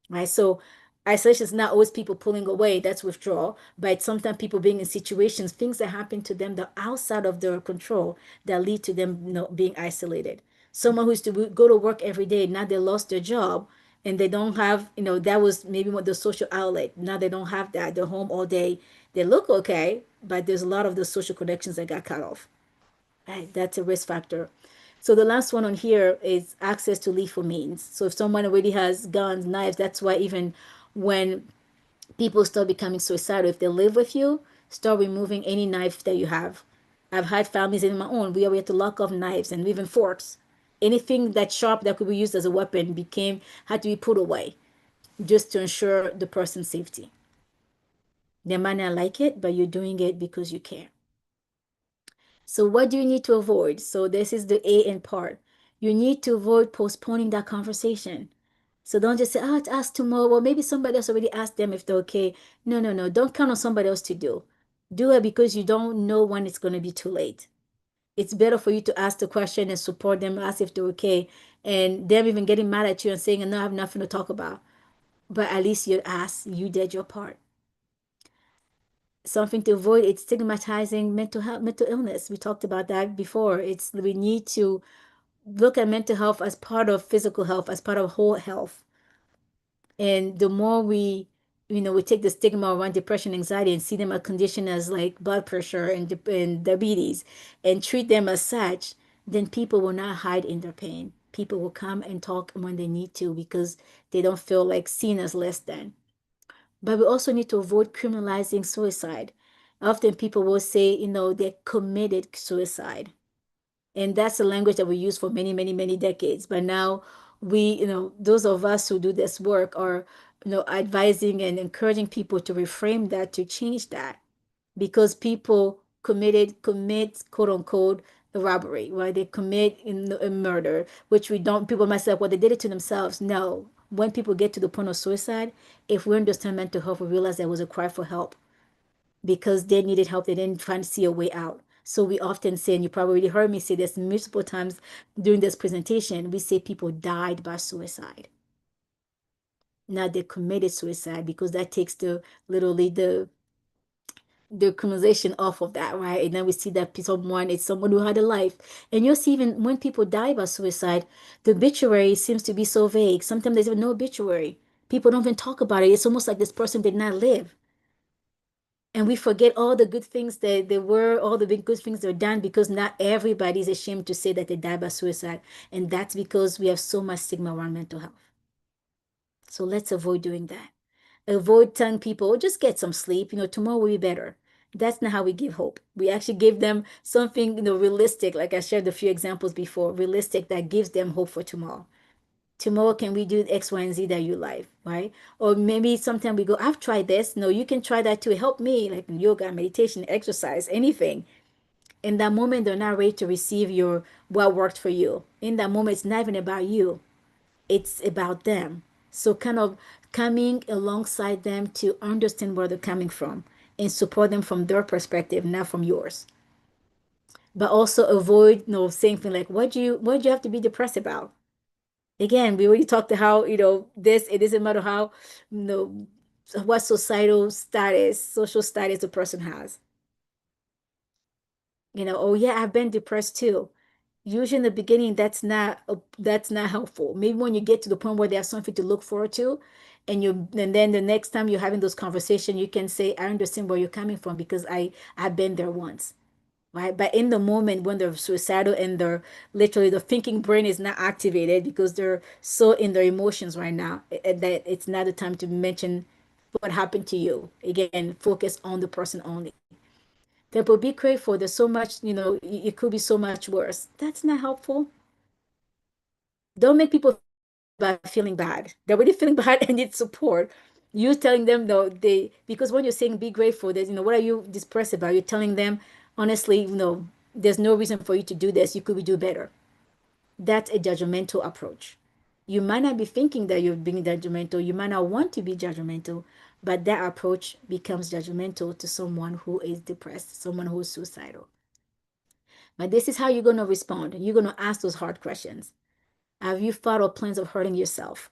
right? So isolation is not always people pulling away. That's withdrawal, but sometimes people being in situations, things that happen to them that are outside of their control that lead to them, being isolated. Someone who's to go to work every day, now they lost their job and they don't have, that was maybe what the social outlet. Now they don't have that. They're home all day. They look okay, but there's a lot of the social connections that got cut off. Right? That's a risk factor. So the last one on here is access to lethal means. So if someone already has guns, knives, that's why even when people start becoming suicidal, if they live with you, start removing any knife that you have. I've had families in my own. We have to lock off knives and even forks. Anything that's sharp that could be used as a weapon had to be put away just to ensure the person's safety. They might not like it, but you're doing it because you care. So what do you need to avoid? So this is the A in part. You need to avoid postponing that conversation. So don't just say, oh, it's ask tomorrow. Well, maybe somebody else already asked them if they're okay. No, no, no. Don't count on somebody else to do. Do it because you don't know when it's going to be too late. It's better for you to ask the question and support them, ask if they're okay, and them even getting mad at you and saying, no, I have nothing to talk about. But at least you asked, you did your part. Something to avoid, it's stigmatizing mental health, mental illness. We talked about that before. We need to look at mental health as part of physical health, as part of whole health. And the more we take the stigma around depression, anxiety, and see them a condition as like blood pressure and diabetes, and treat them as such, then people will not hide in their pain. People will come and talk when they need to because they don't feel like seen as less than. But we also need to avoid criminalizing suicide. Often people will say, they committed suicide. And that's the language that we use for many, many, many decades. But now those of us who do this work are, advising and encouraging people to reframe that, to change that. Because people commit, quote unquote, a robbery, right? They commit a murder, which we don't, people might say, well, they did it to themselves. No. When people get to the point of suicide, if we understand mental health, we realize there was a cry for help because they needed help. They didn't try to see a way out. So we often say, and you probably already heard me say this multiple times during this presentation, we say people died by suicide. Not they committed suicide because that takes literally the criminalization off of that, right? And then we see that someone, it's someone who had a life. And you'll see even when people die by suicide, the obituary seems to be so vague. Sometimes there's even no obituary. People don't even talk about it. It's almost like this person did not live. And we forget all the good things that they were, all the big good things they're done because not everybody is ashamed to say that they died by suicide. And that's because we have so much stigma around mental health. So let's avoid doing that. Avoid telling people, oh, just get some sleep, tomorrow will be better. That's not how we give hope. We actually give them something, realistic, like I shared a few examples before, realistic that gives them hope for tomorrow. Tomorrow, can we do X, Y, and Z that you like, right? Or maybe sometime we go, I've tried this. No, you can try that too. Help me, like yoga, meditation, exercise, anything. In that moment, they're not ready to receive your what worked for you. In that moment, it's not even about you, it's about them. So kind of coming alongside them to understand where they're coming from and support them from their perspective, not from yours. But also avoid, saying things like, what do you have to be depressed about? Again, we already talked to how, this, it doesn't matter how, you know, what social status a person has. Oh yeah, I've been depressed too. Usually in the beginning, that's not helpful. Maybe when you get to the point where there's something to look forward to, and then the next time you're having those conversations, you can say, I understand where you're coming from because I've been there once. Right. But in the moment when they're suicidal and they're literally the thinking brain is not activated because they're so in their emotions right now, that it's not the time to mention what happened to you. Again, focus on the person only. That will be grateful. There's so much, it could be so much worse. That's not helpful. Don't make people about feeling bad. They're already feeling bad and need support. You telling them though because when you're saying be grateful, there's what are you depressed about? You're telling them honestly, there's no reason for you to do this. You could do better. That's a judgmental approach. You might not be thinking that you're being judgmental. You might not want to be judgmental, but that approach becomes judgmental to someone who is depressed, someone who is suicidal. But this is how you're going to respond. You're going to ask those hard questions. Have you thought of plans of hurting yourself?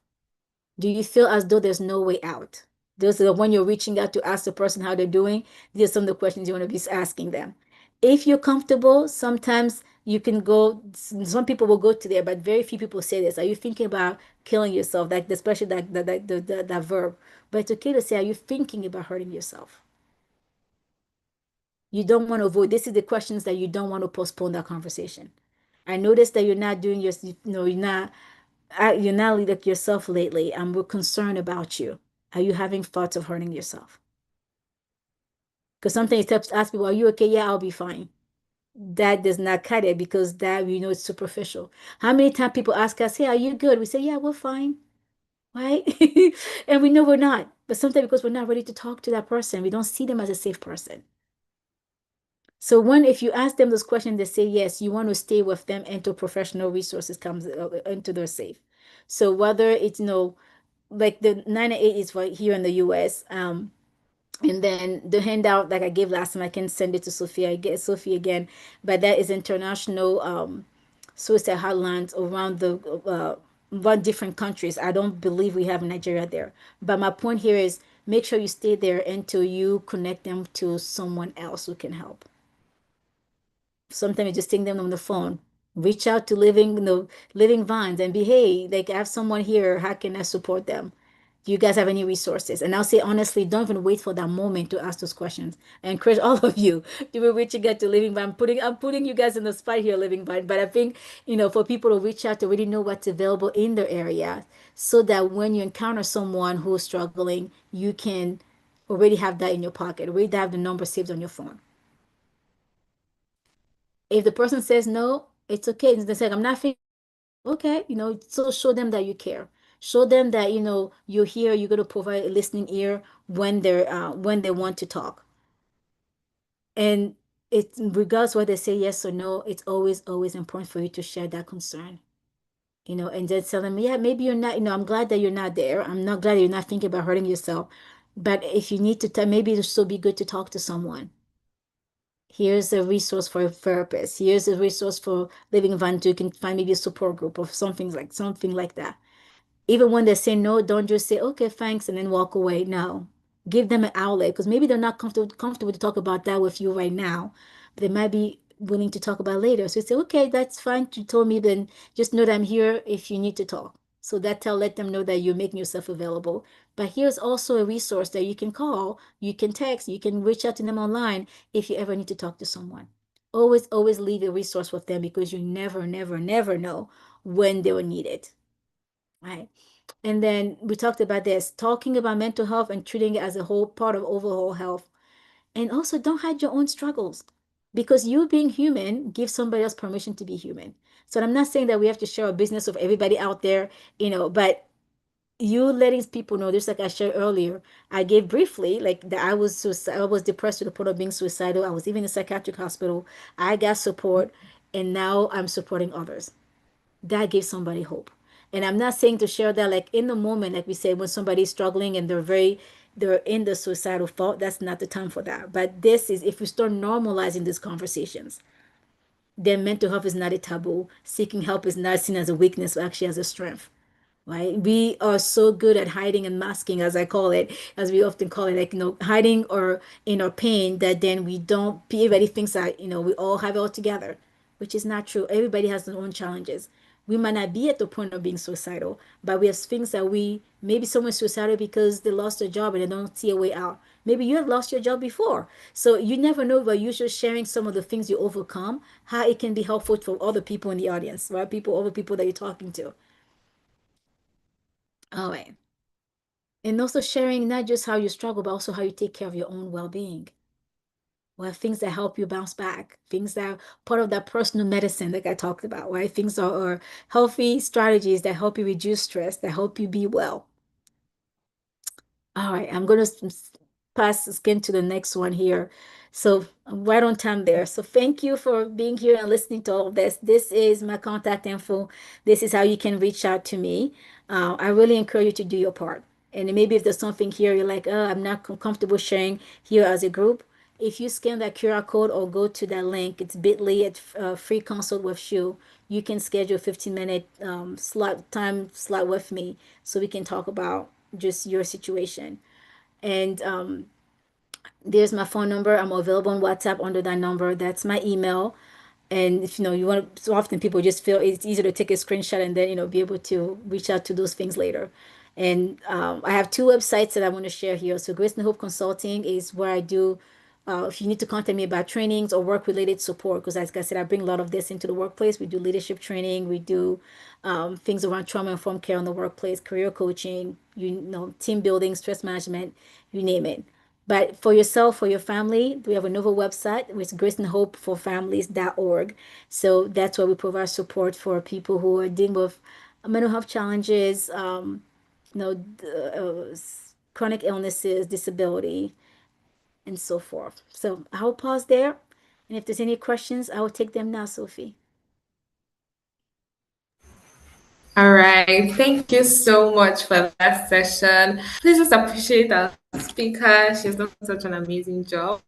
Do you feel as though there's no way out? Those are when you're reaching out to ask the person how they're doing. These are some of the questions you want to be asking them. If you're comfortable, sometimes you can go, some people will go to there, but very few people say this. Are you thinking about killing yourself? Like, especially that verb. But it's okay to say, are you thinking about hurting yourself? You don't want to avoid. This is the questions that you don't want to postpone that conversation. I noticed that you're not doing your, you're not like yourself lately. We're concerned about you. Are you having thoughts of hurting yourself? Because sometimes you ask people, are you okay? Yeah, I'll be fine. That does not cut it because that, it's superficial. How many times people ask us, hey, are you good? We say, yeah, we're fine. Right? And we know we're not. But sometimes because we're not ready to talk to that person, we don't see them as a safe person. So if you ask them those questions, they say yes, you want to stay with them until professional resources comes into their safe. So whether it's like the 9-8 is right here in the US. And then the handout like I gave last time, I can send it to Sophia. I get Sophie again, but that is international suicide hotlines around different countries. I don't believe we have Nigeria there. But my point here is make sure you stay there until you connect them to someone else who can help. Sometimes you just take them on the phone. Reach out to Living Vines and be, hey, like I have someone here. How can I support them? Do you guys have any resources? And I'll say honestly, don't even wait for that moment to ask those questions. I encourage all of you to be reaching out to Living Vine. I'm putting you guys in the spot here, Living Vine. But I think, for people to reach out to really know what's available in their area so that when you encounter someone who's struggling, you can already have that in your pocket, already have the number saved on your phone. If the person says no, it's okay. They say, I'm not feeling okay, so show them that you care. Show them that, you're here, you're going to provide a listening ear when they want to talk. And it's regardless whether they say yes or no, it's always, always important for you to share that concern. And then tell them, yeah, maybe you're not, I'm glad that you're not there. I'm not glad you're not thinking about hurting yourself. But if you need to, maybe it'll still be good to talk to someone. Here's a resource for a therapist. Here's a resource for Living Van. You can find maybe a support group or something like that. Even when they say no, don't just say, okay, thanks, and then walk away. No, Give them an outlet because maybe they're not comfortable to talk about that with you right now. But they might be willing to talk about later. So you say, okay, that's fine. You told me, then just know that I'm here if you need to talk. So that tell let them know that you're making yourself available. But here's also a resource that you can call, you can text, you can reach out to them online if you ever need to talk to someone. Always leave a resource with them because you never know when they will need it. Right. And then we talked about this, talking about mental health and treating it as a whole part of overall health. And also don't hide your own struggles because you being human gives somebody else permission to be human. So I'm not saying that we have to share a business of everybody out there, but you letting people know, just like I shared earlier, I gave briefly, like that I was depressed to the point of being suicidal. I was even in a psychiatric hospital. I got support, and now I'm supporting others. That gives somebody hope. And I'm not saying to share that like in the moment, like we said, when somebody's struggling and they're in the suicidal thought, that's not the time for that. But this is if we start normalizing these conversations, then mental health is not a taboo. Seeking help is not seen as a weakness, but actually as a strength, right? We are so good at hiding and masking, as I call it, as we often call it, like, hiding or in our pain that then we don't, everybody thinks that, we all have it all together, which is not true. Everybody has their own challenges. We might not be at the point of being suicidal, but we have things that maybe someone's suicidal because they lost their job and they don't see a way out. Maybe you have lost your job before. So you never know, but you're just sharing some of the things you overcome, how it can be helpful for other people in the audience, right? Other people that you're talking to. All right. And also sharing not just how you struggle, but also how you take care of your own well-being. Well, things that help you bounce back, things that are part of that personal medicine like I talked about, right? Things are healthy strategies that help you reduce stress, that help you be well. All right, I'm going to pass the skin to the next one here. So I'm right on time there. So thank you for being here and listening to all of this. This is my contact info. This is how you can reach out to me. I really encourage you to do your part. And maybe if there's something here you're like, oh, I'm not comfortable sharing here as a group. If you scan that QR code or go to that link, it's bit.ly at free consult with Shu. You can schedule a 15-minute time slot with me so we can talk about just your situation. And there's my phone number. I'm available on WhatsApp under that number. That's my email. And if you want, so often people just feel it's easier to take a screenshot and then be able to reach out to those things later. And I have two websites that I want to share here. So Grace and Hope Consulting is where I do. If you need to contact me about trainings or work related support, because as I said, I bring a lot of this into the workplace. We do leadership training, we do things around trauma informed care in the workplace, career coaching, team building, stress management, you name it. But for yourself, for your family, we have another website, which is graceandhopeforfamilies.org. So that's where we provide support for people who are dealing with mental health challenges, chronic illnesses, disability, and so forth. So I will pause there. And if there's any questions, I will take them now, Sophie. All right. Thank you so much for that session. Please just appreciate our speaker. She's done such an amazing job.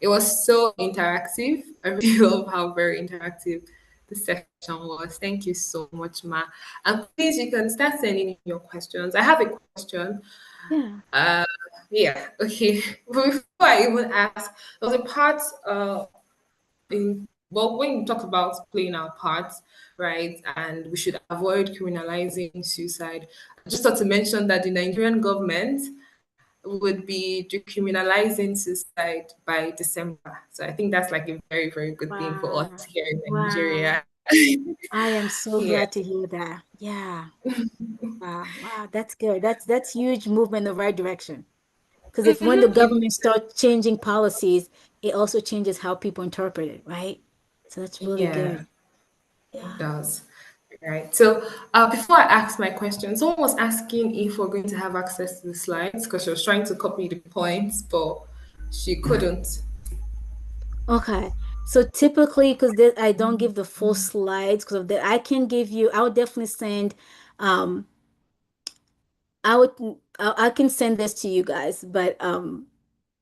It was so interactive. I really love how very interactive the session was. Thank you so much, Ma. And please, you can start sending in your questions. I have a question. Yeah. Uh, yeah, okay. But before I even ask, there was a part when you talk about playing our parts, right, and we should avoid criminalizing suicide. I just thought to mention that the Nigerian government would be decriminalizing suicide by December. So I think that's like a very, very good thing for us Wow. here in Wow. Nigeria. I am so Yeah. glad to hear that. Yeah. Wow. Wow. That's good. That's huge movement in the right direction. Because if when the Mhm. government starts changing policies, it also changes how people interpret it, right? So that's really Yeah, good. it Yeah. does. Right. So before I ask my question, someone was asking if we're going to have access to the slides because she was trying to copy the points, but she couldn't. Okay. So typically, because I don't give the full slides because of that, I would definitely send, um, I would, I can send this to you guys, but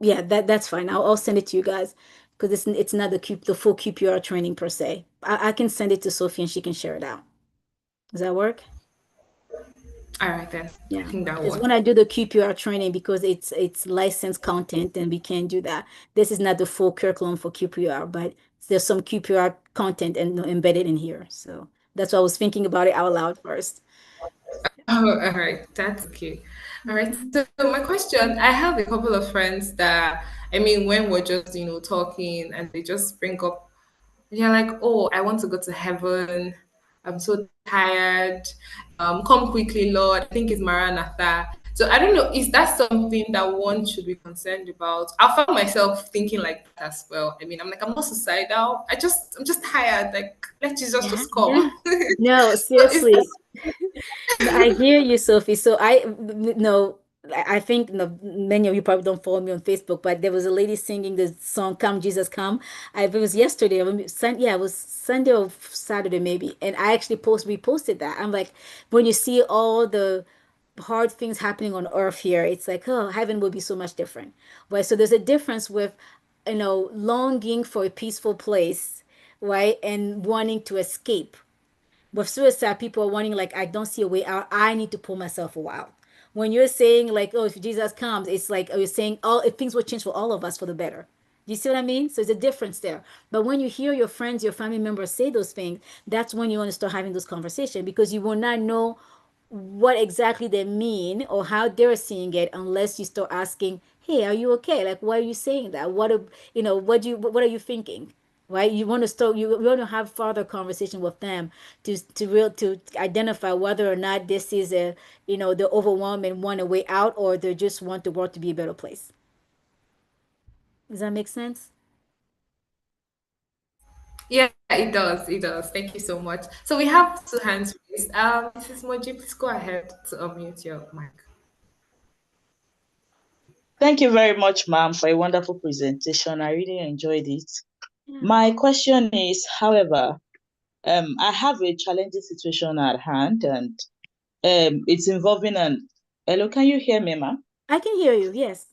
yeah, that's fine. I'll send it to you guys because it's not the full QPR training per se. I can send it to Sophie and she can share it out. Does that work? All right then. I Yeah, think that because works. when I do the QPR training, because it's licensed content and we can't do that. This is not the full curriculum for QPR, but there's some QPR content and embedded in here. So that's why I was thinking about it out loud first. Oh, all right. That's okay. All right. Mhm. So my question, I have a couple of friends that, I mean, when we're just, talking and they just bring up, they're like, oh, I want to go to heaven. I'm so tired. Come quickly, Lord. I think it's Maranatha. So I don't know, is that something that one should be concerned about? I found myself thinking like that as well. I mean, I'm like, I'm not suicidal. I'm just tired. Like, let Jesus Yeah, just yeah. come. No, So is seriously. No, I hear you, Sophie. So no, I think no, many of you probably don't follow me on Facebook, but there was a lady singing the song "Come Jesus Come." It was yesterday. Yeah, it was Sunday or Saturday maybe, and I actually reposted that. I'm like, when you see all the hard things happening on earth here, it's like, oh, heaven will be so much different. Right? So there's a difference with, longing for a peaceful place, right, and wanting to escape. With suicide, people are wanting, like, I don't see a way out. I need to pull myself out. When you're saying, like, oh, if Jesus comes, it's like, oh, you're saying, oh, if things will change for all of us for the better. Do you see what I mean? So there's a difference there. But when you hear your friends, your family members say those things, that's when you want to start having those conversations, because you will not know what exactly they mean or how they're seeing it unless you start asking, hey, are you okay? Like, why are you saying that? What are you thinking? Right? You want to have further conversation with them to identify whether or not this is they're overwhelmed and want a way out, or they just want the world to be a better place. Does that make sense? Yeah, it does. It does. Thank you so much. So we have two hands raised. Mrs. Moji, please go ahead to unmute your mic. Thank you very much, ma'am, for a wonderful presentation. I really enjoyed it. Yeah. My question is, however, I have a challenging situation at hand, and it's involving an. Hello, can you hear me, ma'am? I can hear you. Yes.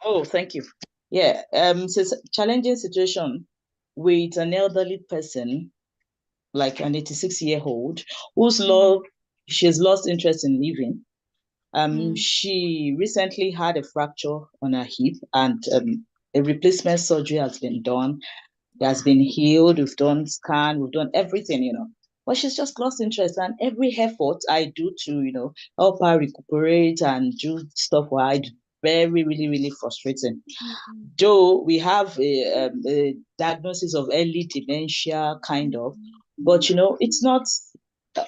Oh, thank you. Yeah, it's a challenging situation with an elderly person, like an 86-year-old, who's Mm, lost, she's lost interest in living. mm, She recently had a fracture on her hip, and a replacement surgery has been done. It has been healed. We've done scan. We've done everything, But she's just lost interest, and every effort I do to, help her recuperate and do stuff for her, it's very, really, really frustrating. mm, Though we have a diagnosis of early dementia, kind of, mm, but it's not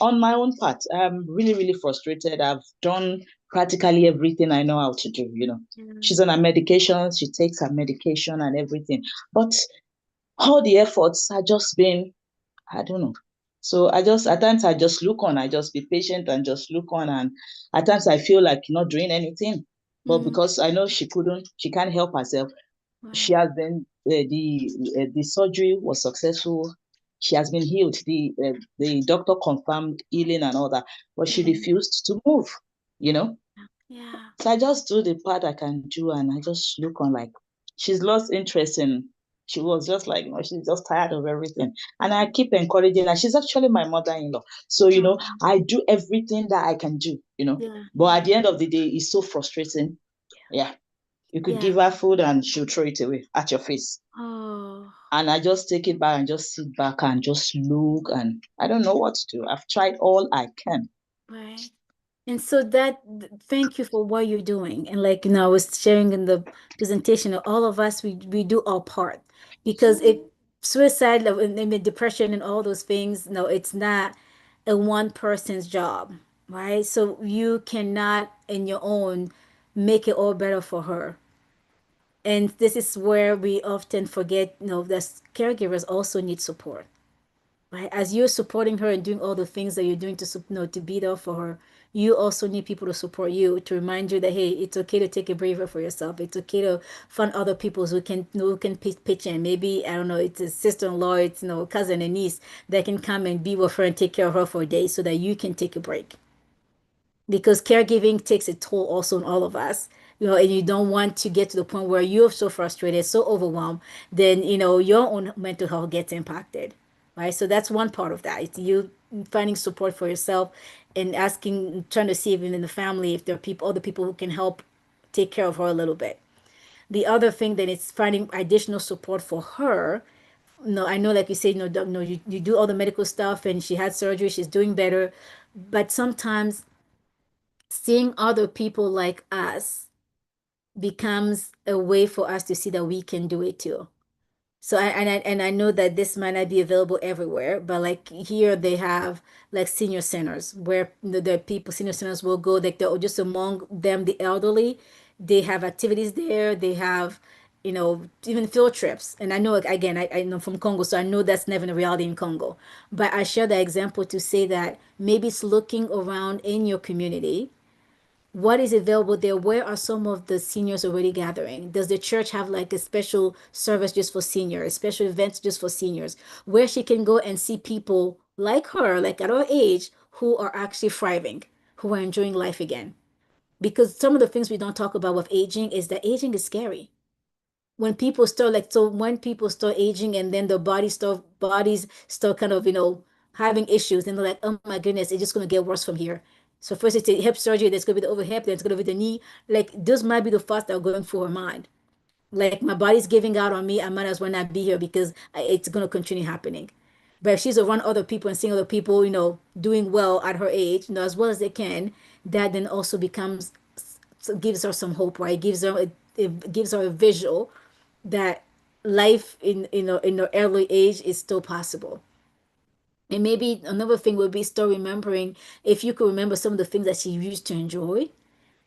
on my own part. I'm really, really frustrated. I've done practically everything I know how to do. mm, She's on her medication, she takes her medication and everything. But all the efforts are just been, I don't know. So at times I just look on, I just be patient and just look on. And at times I feel like not doing anything. But mm. because I know she can't help herself, she Right. has been the surgery was successful. She has been healed. The doctor confirmed healing and all that, but she Mm. refused to move. You know, Yeah. so I just do the part I can do, and I just look on like she's lost interest in. She was just like, she's just tired of everything, and I keep encouraging her. She's actually my mother-in-law, so Oh, I do everything that I can do. yeah, But yeah, at the end of the day, it's so frustrating. Yeah, you could yeah. give her food and she'll throw it away at your face. Oh, And I just take it back and just sit back and just look, and I don't know what to do. I've tried all I can. right. And so thank you for what you're doing. And like, I was sharing in the presentation that all of us, we do our part, because suicide and depression and all those things, no, it's not a one person's job, right? So you cannot in your own make it all better for her. And this is where we often forget, that caregivers also need support, right? As you're supporting her and doing all the things that you're doing to be there for her, you also need people to support you, to remind you that, hey, it's okay to take a breather for yourself. It's okay to find other people who can pitch in. Maybe, I don't know, it's a sister-in-law, it's cousin and niece that can come and be with her and take care of her for a day so that you can take a break, because caregiving takes a toll also on all of us. And you don't want to get to the point where you're so frustrated, so overwhelmed, then your own mental health gets impacted, right? So that's one part of that. It's you finding support for yourself and asking, trying to see even in the family if there are people, other people who can help take care of her a little bit. The other thing that is finding additional support for her. No, I know, like you said, no, you do all the medical stuff and she had surgery, she's doing better. But sometimes seeing other people like us becomes a way for us to see that we can do it too. So I know that this might not be available everywhere, but like here they have like senior centers where the people, senior centers will go, like they're just among them, the elderly. They have activities there. They have, even field trips. And I know, like, again, I know from Congo, so I know that's never a reality in Congo. But I share that example to say that maybe it's looking around in your community. What is available there? Where are some of the seniors already gathering? Does the church have like a special service just for seniors, special events just for seniors, where she can go and see people like her, like at her age, who are actually thriving, who are enjoying life again? Because some of the things we don't talk about with aging is that aging is scary. When people start aging and then their bodies start kind of, having issues, and they're like, oh my goodness, it's just going to get worse from here. So first it's a hip surgery, there's going to be the over hip, then it's going to be the knee. Like those might be the thoughts that are going through her mind. Like my body's giving out on me, I might as well not be here because it's going to continue happening. But if she's around other people and seeing other people, doing well at her age, as well as they can, that then also becomes, so gives her some hope, right? It gives her a visual that life in her early age is still possible. And maybe another thing would be still remembering, if you could remember some of the things that she used to enjoy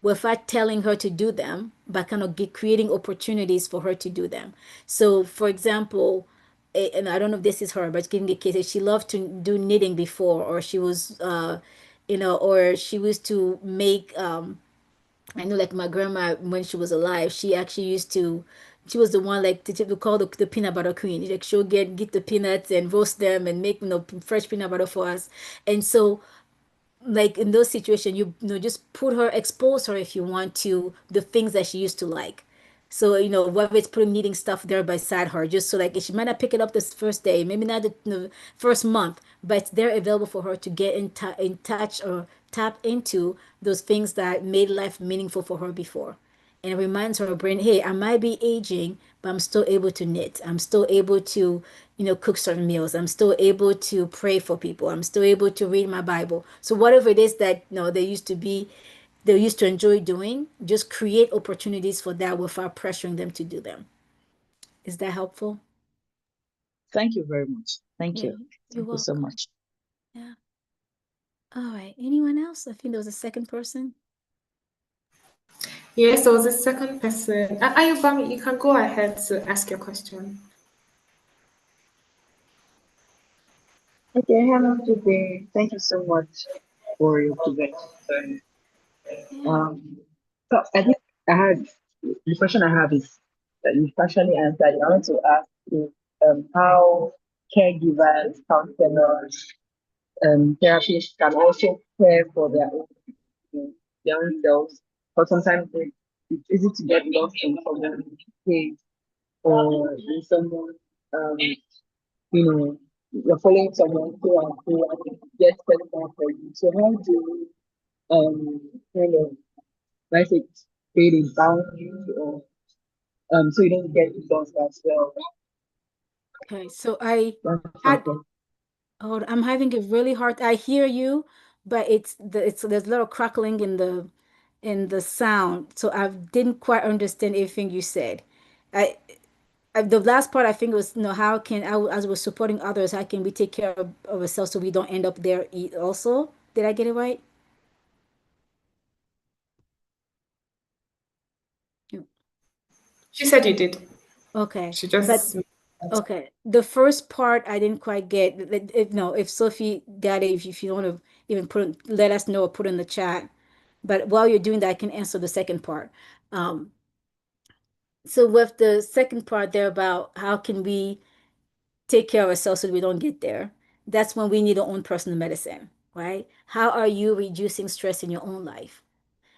without telling her to do them, but kind of creating opportunities for her to do them. So, for example, and I don't know if this is her, but giving a case, if she loved to do knitting before, or she was, or she used to make, I know like my grandma, when she was alive, she actually used to, she was the one like to call the peanut butter queen. Like she'll get the peanuts and roast them and make, fresh peanut butter for us. And so like in those situations, just put her, expose her if you want to the things that she used to like. So, whether it's putting knitting stuff there beside her, just so like she might not pick it up this first day, maybe not the first month, but it's there available for her to get in touch or tap into those things that made life meaningful for her before. And it reminds her brain, hey, I might be aging, but I'm still able to knit. I'm still able to, cook certain meals. I'm still able to pray for people. I'm still able to read my Bible. So whatever it is that, they used to enjoy doing, just create opportunities for that without pressuring them to do them. Is that helpful? Thank you very much. Thank Yeah, you. you're Thank you so welcome. much. Yeah. All right. Anyone else? I think there was a second person. Yes, there was a second person. Ayubami, you can go ahead to ask your question. Okay, hello today. Thank you so much for your presentation. Yeah. So I think I had the question I have is that you partially answered. I want to ask you how caregivers, counselors, therapists can also care for their own selves. But sometimes it's easy to get lost in someone's case or in someone um you're following someone who and it gets personal for you. So how do you kind of like it create a boundary or so you don't get lost as well? Okay. So I That's had, something. I'm having a really hard, I hear you, but there's a little crackling in the sound. So I didn't quite understand everything you said. I, the last part I think was, how can as we're supporting others, how can we take care of ourselves so we don't end up there also? Did I get it right? Yeah. She said you did. Okay. She But just okay, the first part I didn't quite get. No, if Sophie got it, if you want to even let us know or put in the chat. But while you're doing that, I can answer the second part. Um, so with the second part there about how can we take care of ourselves so we don't get there, that's when we need our own personal medicine, right? How are you reducing stress in your own life?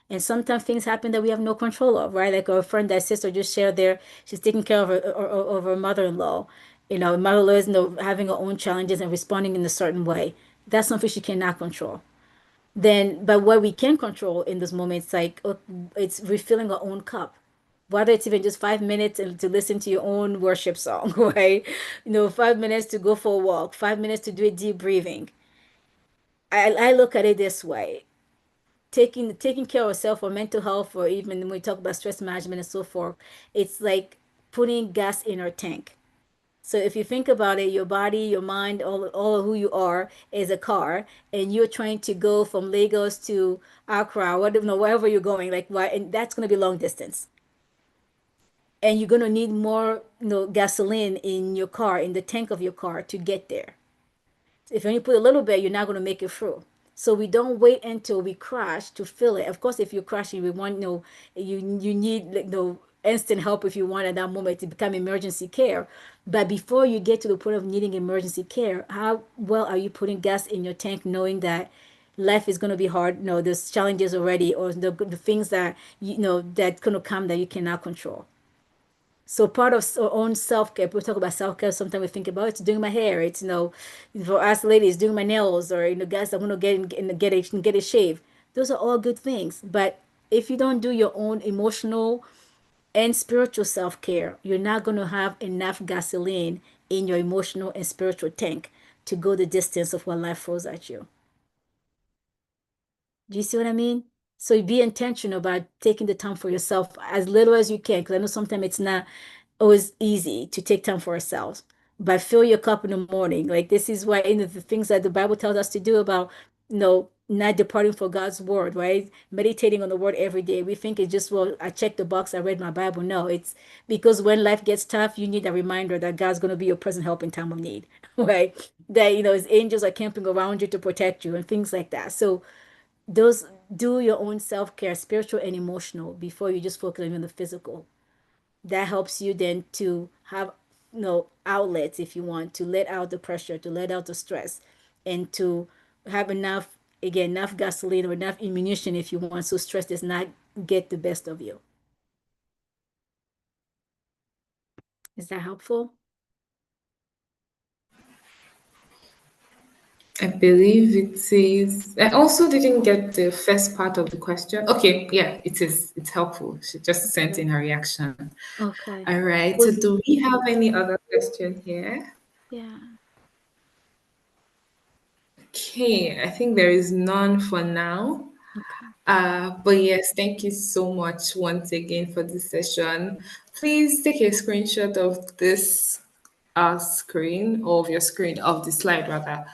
And sometimes things happen that we have no control of, right? Like our friend, that sister just shared there, she's taking care of her mother-in-law. Mother-in-law is, having her own challenges and responding in a certain way. that's something she cannot control. Then, but what we can control in those moments, like it's refilling our own cup, whether it's even just 5 minutes to listen to your own worship song, right? 5 minutes to go for a walk, 5 minutes to do a deep breathing. I look at it this way: taking care of yourself for mental health, or even when we talk about stress management and so forth, it's like putting gas in our tank. So if you think about it, your body, your mind, all of who you are is a car, and you're trying to go from Lagos to Accra, wherever you're going, like why, and that's going to be long distance. And you're going to need more, gasoline in your car, in the tank of your car to get there. If you only put a little bit, you're not going to make it through. So we don't wait until we crash to fill it. Of course, if you're crashing, we want, you need like instant help if you want at that moment to become emergency care. But before you get to the point of needing emergency care, how well are you putting gas in your tank, knowing that life is going to be hard? There's challenges already, or the things that that's going to come that you cannot control. So part of our own self-care, people talk about self-care, sometimes we think about it's doing my hair. It's, for us ladies, doing my nails, or, guys, I'm going to get a shave. Those are all good things. But if you don't do your own emotional and spiritual self-care, you're not going to have enough gasoline in your emotional and spiritual tank to go the distance of what life throws at you. Do you see what I mean? So be intentional about taking the time for yourself as little as you can, because I know sometimes it's not always easy to take time for ourselves. But fill your cup in the morning. Like, this is why the things that the Bible tells us to do about, not departing for God's word, right? Meditating on the word every day. We think it's just, well, I checked the box, I read my Bible. No, it's because when life gets tough, you need a reminder that God's going to be your present help in time of need, right? That, his angels are camping around you to protect you and things like that. So those, do your own self-care, spiritual and emotional, before you just focus on the physical. That helps you then to have outlets, if you want to let out the pressure, to let out the stress, and to have enough gasoline or enough ammunition, if you want, so stress does not get the best of you. Is that helpful? I believe it is. I also didn't get the first part of the question. Okay, yeah, it is. It's helpful. She just sent in her reaction. Okay. All right. So do we have any other question here? Yeah. Okay, I think there is none for now. Okay. But yes, thank you so much once again for this session. Please take a screenshot of this screen, or of your screen, of the slide rather,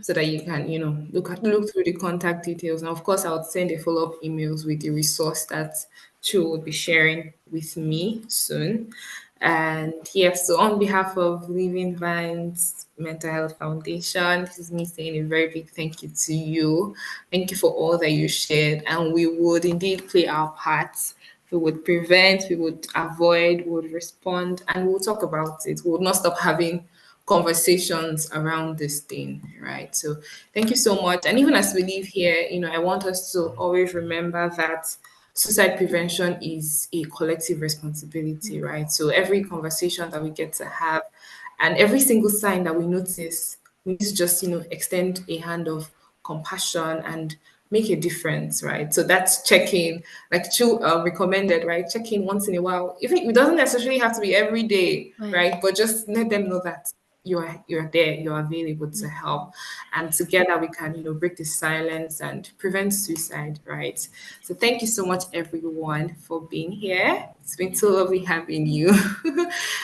so that you can, look through the contact details. And of course, I would send a follow-up emails with the resource that Chu will be sharing with me soon. And yes, so on behalf of Living Vines Mental Health Foundation, this is me saying a very big thank you to you. Thank you for all that you shared. And we would indeed play our parts. We would prevent, we would avoid, we would respond, and we'll talk about it. We would not stop having conversations around this thing, right? So thank you so much. And even as we leave here, I want us to always remember that suicide prevention is a collective responsibility, right? So every conversation that we get to have, and every single sign that we notice, we need to just, extend a hand of compassion and make a difference, right? So that's checking, like Chu recommended, right? Checking once in a while. If it doesn't necessarily have to be every day, right? But just let them know that you're there, you're available to help, and together we can, break the silence and prevent suicide, right? So thank you so much, everyone, for being here. It's been so lovely having you.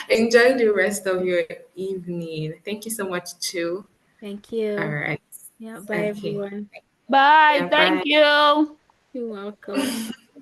Enjoy the rest of your evening. Thank you so much, Chu. Thank you. All right. Yeah. Bye, Okay. everyone. Bye. Yeah, Thank bye. you. You're welcome.